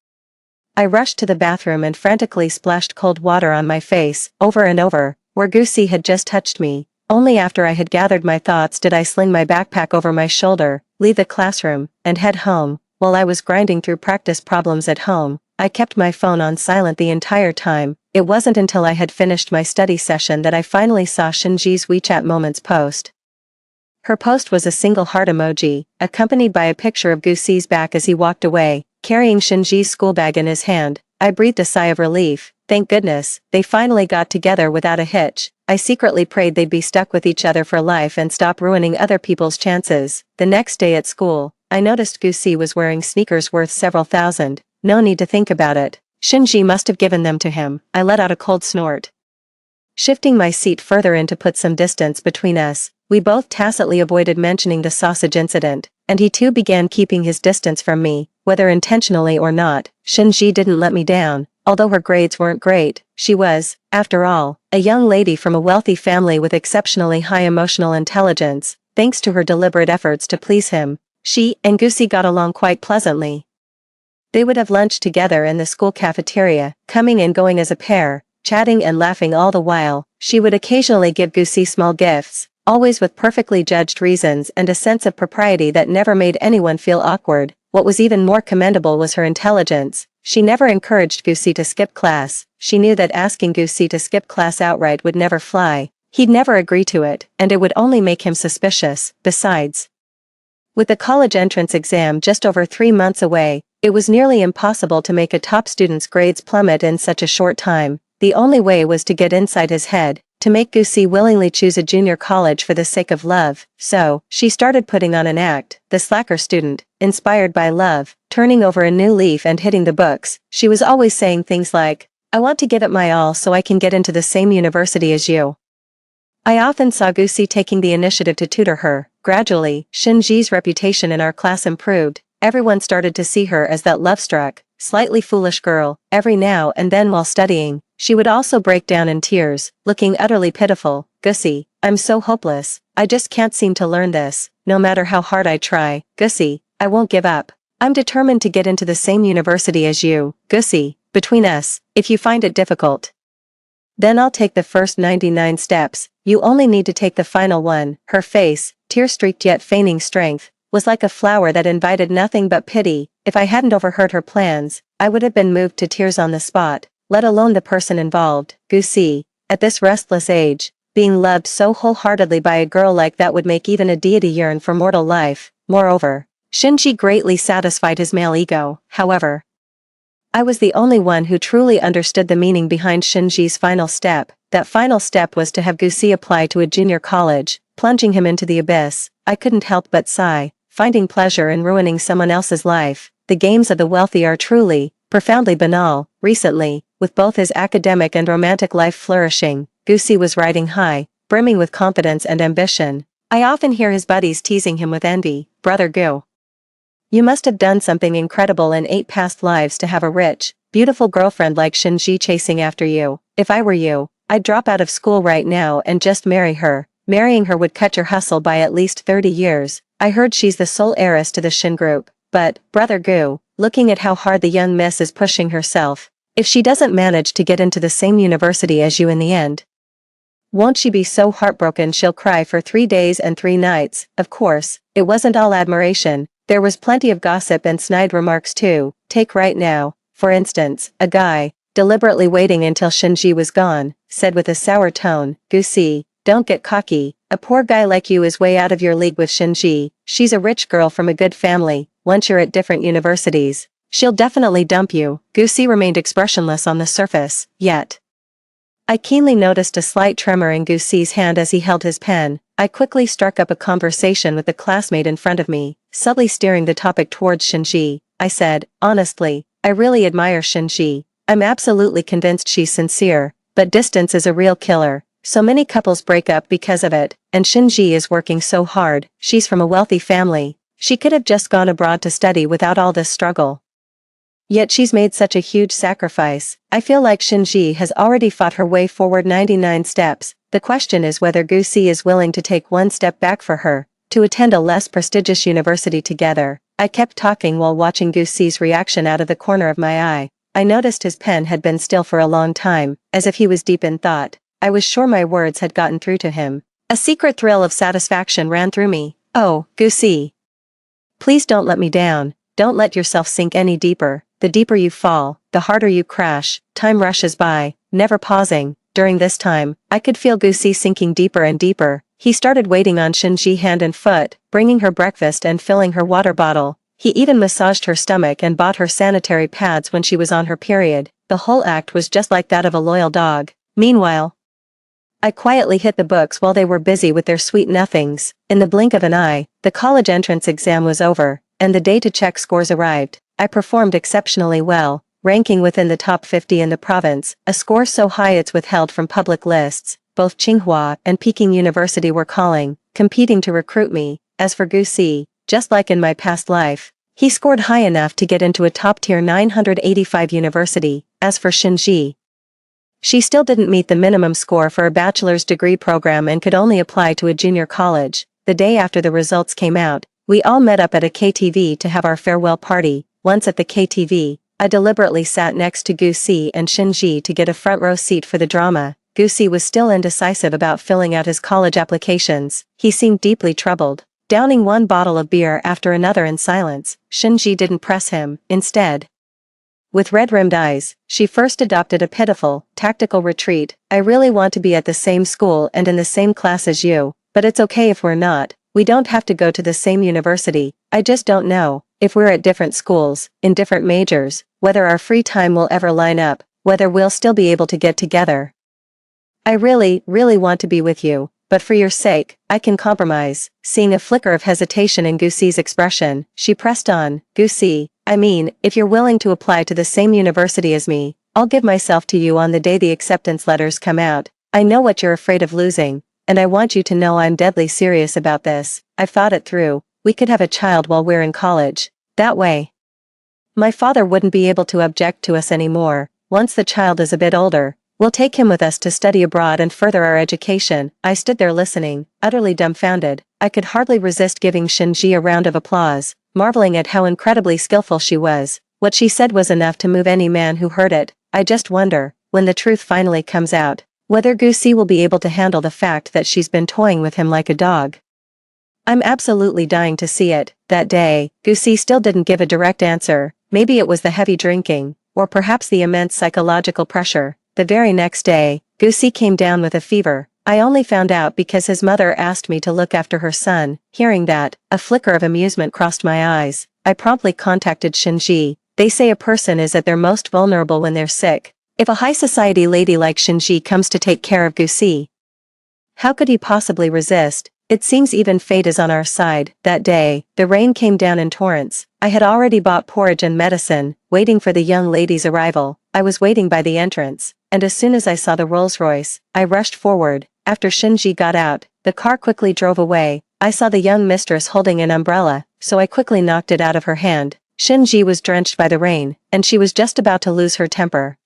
I rushed to the bathroom and frantically splashed cold water on my face, over and over, where Goosey had just touched me. Only after I had gathered my thoughts did I sling my backpack over my shoulder, leave the classroom, and head home. While I was grinding through practice problems at home, I kept my phone on silent the entire time. It wasn't until I had finished my study session that I finally saw Shinji's WeChat Moments post. Her post was a single heart emoji, accompanied by a picture of Goosey's back as he walked away, carrying Shinji's school bag in his hand. I breathed a sigh of relief. Thank goodness, they finally got together without a hitch. I secretly prayed they'd be stuck with each other for life and stop ruining other people's chances. The next day at school, I noticed Goosey was wearing sneakers worth several thousand. No need to think about it. Shinji must have given them to him. I let out a cold snort. Shifting my seat further in to put some distance between us, we both tacitly avoided mentioning the sausage incident, and he too began keeping his distance from me, whether intentionally or not. Shinji didn't let me down. Although her grades weren't great, she was, after all, a young lady from a wealthy family with exceptionally high emotional intelligence. Thanks to her deliberate efforts to please him, she and Goosey got along quite pleasantly. They would have lunch together in the school cafeteria, coming and going as a pair, chatting and laughing all the while. She would occasionally give Goosey small gifts, always with perfectly judged reasons and a sense of propriety that never made anyone feel awkward. What was even more commendable was her intelligence. She never encouraged Goosey to skip class. She knew that asking Goosey to skip class outright would never fly. He'd never agree to it, and it would only make him suspicious. Besides, with the college entrance exam just over 3 months away, it was nearly impossible to make a top student's grades plummet in such a short time. The only way was to get inside his head, to make Goosey willingly choose a junior college for the sake of love. So, she started putting on an act, the slacker student, inspired by love, turning over a new leaf and hitting the books. She was always saying things like, "I want to give it my all so I can get into the same university as you." I often saw Goosey taking the initiative to tutor her. Gradually, Shinji's reputation in our class improved. Everyone started to see her as that love-struck, slightly foolish girl. Every now and then while studying, she would also break down in tears, looking utterly pitiful. "Goosey, I'm so hopeless. I just can't seem to learn this. No matter how hard I try. Goosey, I won't give up. I'm determined to get into the same university as you. Goosey, between us, if you find it difficult, then I'll take the first 99 steps. You only need to take the final one." Her face, tear-streaked yet feigning strength, was like a flower that invited nothing but pity. If I hadn't overheard her plans, I would have been moved to tears on the spot, let alone the person involved. Goosey, at this restless age, being loved so wholeheartedly by a girl like that would make even a deity yearn for mortal life. Moreover, Shinji greatly satisfied his male ego. However, I was the only one who truly understood the meaning behind Shinji's final step. That final step was to have Goosey apply to a junior college, plunging him into the abyss. I couldn't help but sigh, finding pleasure in ruining someone else's life. The games of the wealthy are truly, profoundly banal. Recently, with both his academic and romantic life flourishing, Goosey was riding high, brimming with confidence and ambition. I often hear his buddies teasing him with envy. "Brother Goo, you must have done something incredible in 8 past lives to have a rich, beautiful girlfriend like Shinji chasing after you. If I were you, I'd drop out of school right now and just marry her. Marrying her would cut your hustle by at least 30 years. I heard she's the sole heiress to the Shin group. But, Brother Goo, looking at how hard the young miss is pushing herself, if she doesn't manage to get into the same university as you in the end, won't she be so heartbroken she'll cry for 3 days and 3 nights? Of course, it wasn't all admiration. There was plenty of gossip and snide remarks too. Take right now, for instance, a guy, deliberately waiting until Shinji was gone, said with a sour tone, "Goosey, don't get cocky. A poor guy like you is way out of your league with Shinji. She's a rich girl from a good family. Once you're at different universities, she'll definitely dump you." Goosey remained expressionless on the surface, yet I keenly noticed a slight tremor in Gucci's hand as he held his pen. I quickly struck up a conversation with the classmate in front of me, subtly steering the topic towards Shinji. I said, honestly, I really admire Shinji. I'm absolutely convinced she's sincere, but distance is a real killer. So many couples break up because of it, and Shinji is working so hard. She's from a wealthy family. She could have just gone abroad to study without all this struggle. Yet she's made such a huge sacrifice. I feel like Shinji has already fought her way forward 99 steps. The question is whether Gucci is willing to take one step back for her, to attend a less prestigious university together. I kept talking while watching Gucci's reaction out of the corner of my eye. I noticed his pen had been still for a long time, as if he was deep in thought. I was sure my words had gotten through to him. A secret thrill of satisfaction ran through me. Oh, Gucci. Please don't let me down. Don't let yourself sink any deeper. The deeper you fall, the harder you crash. Time rushes by, never pausing. During this time, I could feel Gucci sinking deeper and deeper. He started waiting on Shinji hand and foot, bringing her breakfast and filling her water bottle. He even massaged her stomach and bought her sanitary pads when she was on her period. The whole act was just like that of a loyal dog. Meanwhile, I quietly hit the books while they were busy with their sweet nothings. In the blink of an eye, the college entrance exam was over, and the day to check scores arrived. I performed exceptionally well, ranking within the top 50 in the province, a score so high it's withheld from public lists. Both Tsinghua and Peking University were calling, competing to recruit me. As for Gucci, just like in my past life, he scored high enough to get into a top-tier 985 university. As for Shinji, she still didn't meet the minimum score for a bachelor's degree program and could only apply to a junior college. The day after the results came out, we all met up at a KTV to have our farewell party. Once at the KTV, I deliberately sat next to Gucci and Shinji to get a front row seat for the drama. Gucci was still indecisive about filling out his college applications. He seemed deeply troubled, downing one bottle of beer after another in silence. Shinji didn't press him. Instead, with red-rimmed eyes, she first adopted a pitiful, tactical retreat. I really want to be at the same school and in the same class as you, but it's okay if we're not. We don't have to go to the same university. I just don't know if we're at different schools, in different majors, whether our free time will ever line up, whether we'll still be able to get together. I really, really want to be with you, but for your sake, I can compromise. Seeing a flicker of hesitation in Gucci's expression, she pressed on. Gucci, I mean, if you're willing to apply to the same university as me, I'll give myself to you on the day the acceptance letters come out. I know what you're afraid of losing, and I want you to know I'm deadly serious about this. I've thought it through. We could have a child while we're in college. That way, my father wouldn't be able to object to us anymore. Once the child is a bit older, we'll take him with us to study abroad and further our education. I stood there listening, utterly dumbfounded. I could hardly resist giving Shinji a round of applause, marveling at how incredibly skillful she was. What she said was enough to move any man who heard it. I just wonder, when the truth finally comes out, whether Gucci will be able to handle the fact that she's been toying with him like a dog. I'm absolutely dying to see it. That day, Gucci still didn't give a direct answer. Maybe it was the heavy drinking, or perhaps the immense psychological pressure. The very next day, Gucci came down with a fever. I only found out because his mother asked me to look after her son. Hearing that, a flicker of amusement crossed my eyes. I promptly contacted Shinji. They say a person is at their most vulnerable when they're sick. If a high society lady like Shinji comes to take care of Gucci, how could he possibly resist? It seems even fate is on our side. That day, the rain came down in torrents. I had already bought porridge and medicine, waiting for the young lady's arrival. I was waiting by the entrance, and as soon as I saw the Rolls-Royce, I rushed forward. After Shinji got out, the car quickly drove away. I saw the young mistress holding an umbrella, so I quickly knocked it out of her hand. Shinji was drenched by the rain, and she was just about to lose her temper.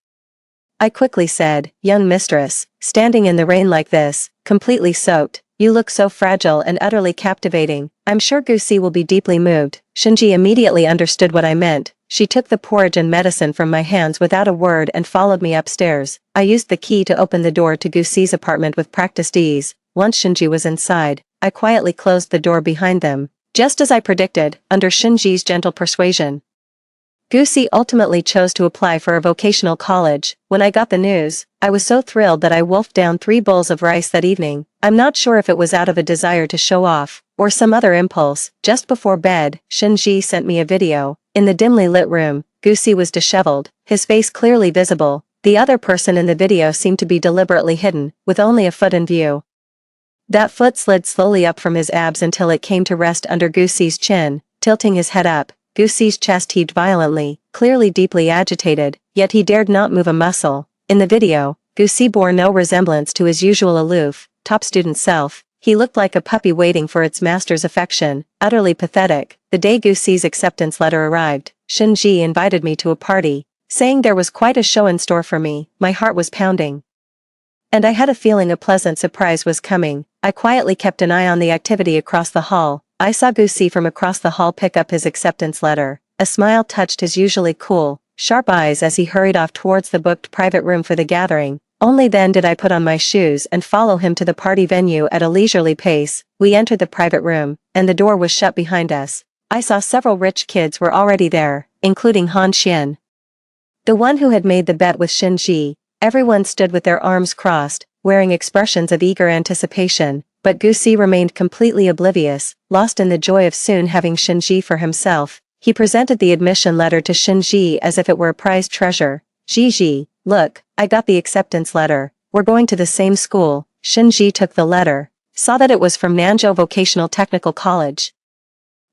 I quickly said, "Young mistress, standing in the rain like this, completely soaked, you look so fragile and utterly captivating. I'm sure Gucci will be deeply moved." Shinji immediately understood what I meant. She took the porridge and medicine from my hands without a word and followed me upstairs. I used the key to open the door to Gucci's apartment with practiced ease. Once Shinji was inside, I quietly closed the door behind them. Just as I predicted, under Shinji's gentle persuasion, Gucci ultimately chose to apply for a vocational college. When I got the news, I was so thrilled that I wolfed down 3 bowls of rice that evening. I'm not sure if it was out of a desire to show off, or some other impulse. Just before bed, Shinji sent me a video. In the dimly lit room, Gucci was disheveled, his face clearly visible, The other person in the video seemed to be deliberately hidden, with only a foot in view. That foot slid slowly up from his abs until it came to rest under Goosey's chin, tilting his head up. Goosey's chest heaved violently, clearly deeply agitated, yet he dared not move a muscle. In the video, Goosey bore no resemblance to his usual aloof, top student self. He looked like a puppy waiting for its master's affection, utterly pathetic. The day Goosey's acceptance letter arrived, Shinji invited me to a party, saying there was quite a show in store for me. My heart was pounding, and I had a feeling a pleasant surprise was coming. I quietly kept an eye on the activity across the hall. I saw Goosey from across the hall pick up his acceptance letter. A smile touched his usually cool, sharp eyes as he hurried off towards the booked private room for the gathering. Only then did I put on my shoes and follow him to the party venue at a leisurely pace. We entered the private room, and the door was shut behind us. I saw several rich kids were already there, including Han Xian, the one who had made the bet with Shinji. Everyone stood with their arms crossed, wearing expressions of eager anticipation, but Goosey remained completely oblivious, lost in the joy of soon having Shinji for himself. He presented the admission letter to Shinji as if it were a prized treasure. Gigi, look, I got the acceptance letter. We're going to the same school. Shinji took the letter, saw that it was from Nanzhou Vocational Technical College,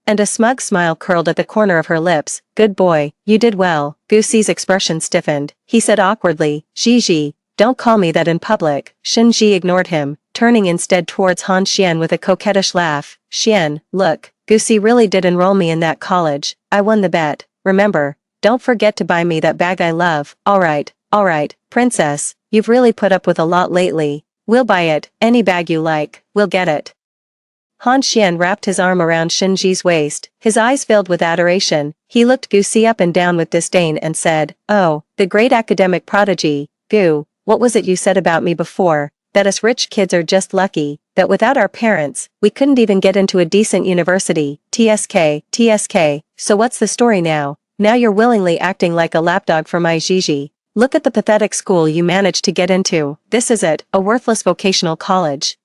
and a smug smile curled at the corner of her lips. Good boy, you did well. Goosey's expression stiffened. He said awkwardly, Gigi, don't call me that in public. Shinji ignored him, turning instead towards Han Xian with a coquettish laugh. Xian, look, Goosey really did enroll me in that college. I won the bet. Remember, don't forget to buy me that bag I love. Alright, princess, you've really put up with a lot lately. We'll buy it, any bag you like, we'll get it. Han Xian wrapped his arm around Shinji's waist, his eyes filled with adoration. He looked Goosey up and down with disdain and said, oh, the great academic prodigy. Goo, what was it you said about me before? That us rich kids are just lucky, that without our parents, we couldn't even get into a decent university. TSK. So what's the story now? Now you're willingly acting like a lapdog for my Gigi. Look at the pathetic school you managed to get into. This is it, a worthless vocational college.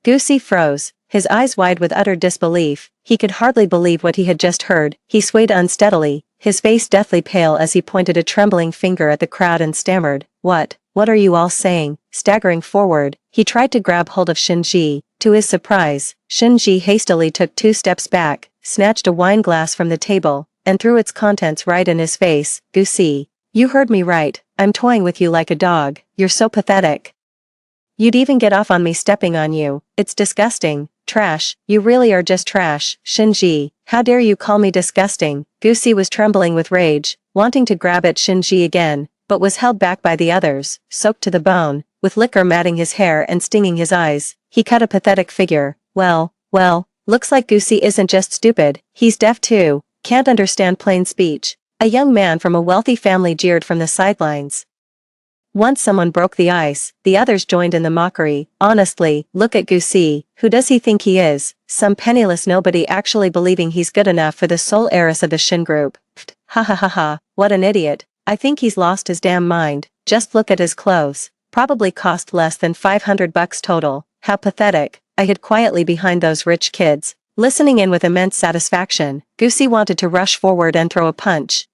Goosey froze, his eyes wide with utter disbelief. He could hardly believe what he had just heard. He swayed unsteadily, his face deathly pale as he pointed a trembling finger at the crowd and stammered, What are you all saying? Staggering forward, he tried to grab hold of Shinji. To his surprise, Shinji hastily took 2 steps back, snatched a wine glass from the table, and threw its contents right in his face. Goosey, you heard me right. I'm toying with you like a dog. You're so pathetic. You'd even get off on me stepping on you. It's disgusting. Trash. You really are just trash. Shinji, how dare you call me disgusting? Goosey was trembling with rage, wanting to grab at Shinji again, but was held back by the others, soaked to the bone, with liquor matting his hair and stinging his eyes. He cut a pathetic figure. Well, looks like Goosey isn't just stupid, he's deaf too, can't understand plain speech. A young man from a wealthy family jeered from the sidelines. Once someone broke the ice, the others joined in the mockery. Honestly, look at Goosey, who does he think he is? Some penniless nobody actually believing he's good enough for the sole heiress of the Shin group. Pfft, ha, what an idiot. I think he's lost his damn mind. Just look at his clothes. Probably cost less than $500 total. How pathetic. I hid quietly behind those rich kids, listening in with immense satisfaction. Goosey wanted to rush forward and throw a punch.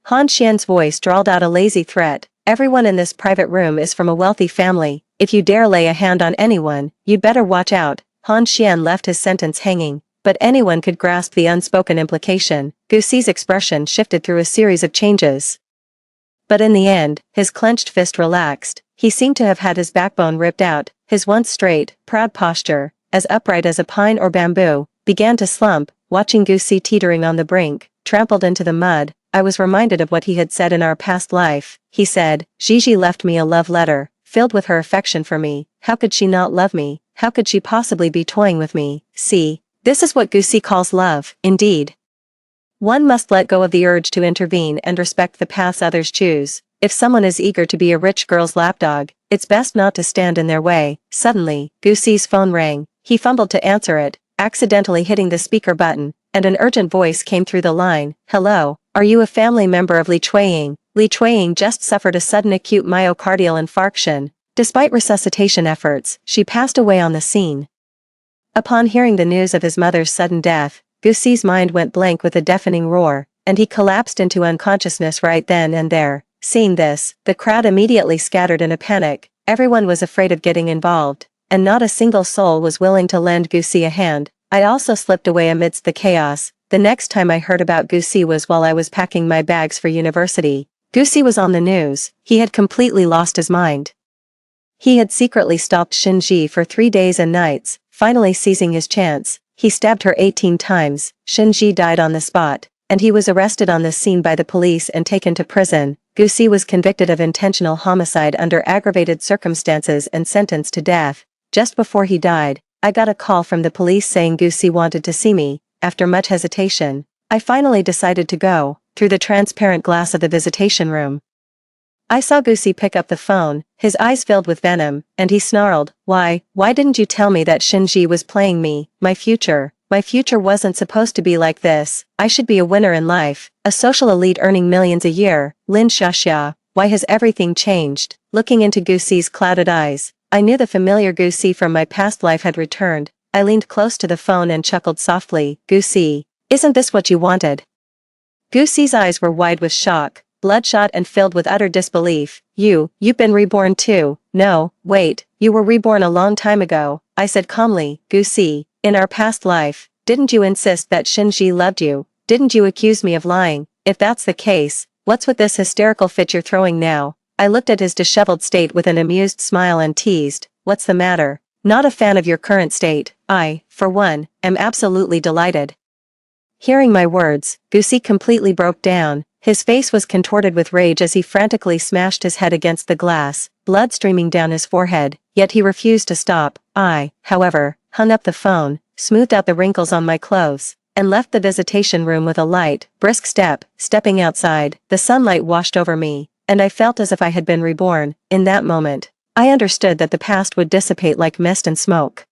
Han Xian's voice drawled out a lazy threat. Everyone in this private room is from a wealthy family. If you dare lay a hand on anyone, you'd better watch out. Han Xian left his sentence hanging, but anyone could grasp the unspoken implication. Goosey's expression shifted through a series of changes, but in the end, his clenched fist relaxed. He seemed to have had his backbone ripped out. His once straight, proud posture, as upright as a pine or bamboo, began to slump. Watching Goosey teetering on the brink, trampled into the mud, I was reminded of what he had said in our past life. He said, Gigi left me a love letter, filled with her affection for me. How could she not love me? How could she possibly be toying with me? See, this is what Goosey calls love, indeed. One must let go of the urge to intervene and respect the paths others choose. If someone is eager to be a rich girl's lapdog, it's best not to stand in their way. Suddenly, Goosey's phone rang. He fumbled to answer it, accidentally hitting the speaker button, and an urgent voice came through the line. Hello, are you a family member of Li Chuiying? Li Chuiying just suffered a sudden acute myocardial infarction. Despite resuscitation efforts, she passed away on the scene. Upon hearing the news of his mother's sudden death, Goosey's mind went blank with a deafening roar, and he collapsed into unconsciousness right then and there. Seeing this, the crowd immediately scattered in a panic. Everyone was afraid of getting involved, and not a single soul was willing to lend Gusi a hand. I also slipped away amidst the chaos. The next time I heard about Gusi was while I was packing my bags for university. Gusi was on the news. He had completely lost his mind. He had secretly stalked Shinji for 3 days and nights. Finally seizing his chance, he stabbed her 18 times. Shinji died on the spot, and he was arrested on the scene by the police and taken to prison. Gusi was convicted of intentional homicide under aggravated circumstances and sentenced to death. Just before he died, I got a call from the police saying Gusi wanted to see me. After much hesitation, I finally decided to go, through the transparent glass of the visitation room. I saw Gusi pick up the phone, his eyes filled with venom, and he snarled, why didn't you tell me that Shinji was playing me? My future wasn't supposed to be like this. I should be a winner in life, a social elite earning millions a year. Lin Xiaxia, why has everything changed? Looking into Gusi's clouded eyes, I knew the familiar Gusi from my past life had returned. I leaned close to the phone and chuckled softly. Gusi, isn't this what you wanted? Gusi's eyes were wide with shock, bloodshot and filled with utter disbelief. You've been reborn too. No, wait, you were reborn a long time ago, I said calmly. Gusi, in our past life, didn't you insist that Shinji loved you? Didn't you accuse me of lying? If that's the case, what's with this hysterical fit you're throwing now? I looked at his disheveled state with an amused smile and teased, what's the matter? Not a fan of your current state. I, for one, am absolutely delighted. Hearing my words, Gusi completely broke down. His face was contorted with rage as he frantically smashed his head against the glass, blood streaming down his forehead, yet he refused to stop. I, however, hung up the phone, smoothed out the wrinkles on my clothes, and left the visitation room with a light, brisk step. Stepping outside, the sunlight washed over me, and I felt as if I had been reborn. In that moment, I understood that the past would dissipate like mist and smoke.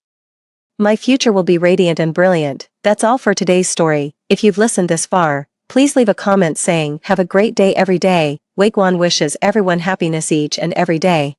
My future will be radiant and brilliant. That's all for today's story. If you've listened this far, please leave a comment saying, have a great day every day. Wake One wishes everyone happiness each and every day.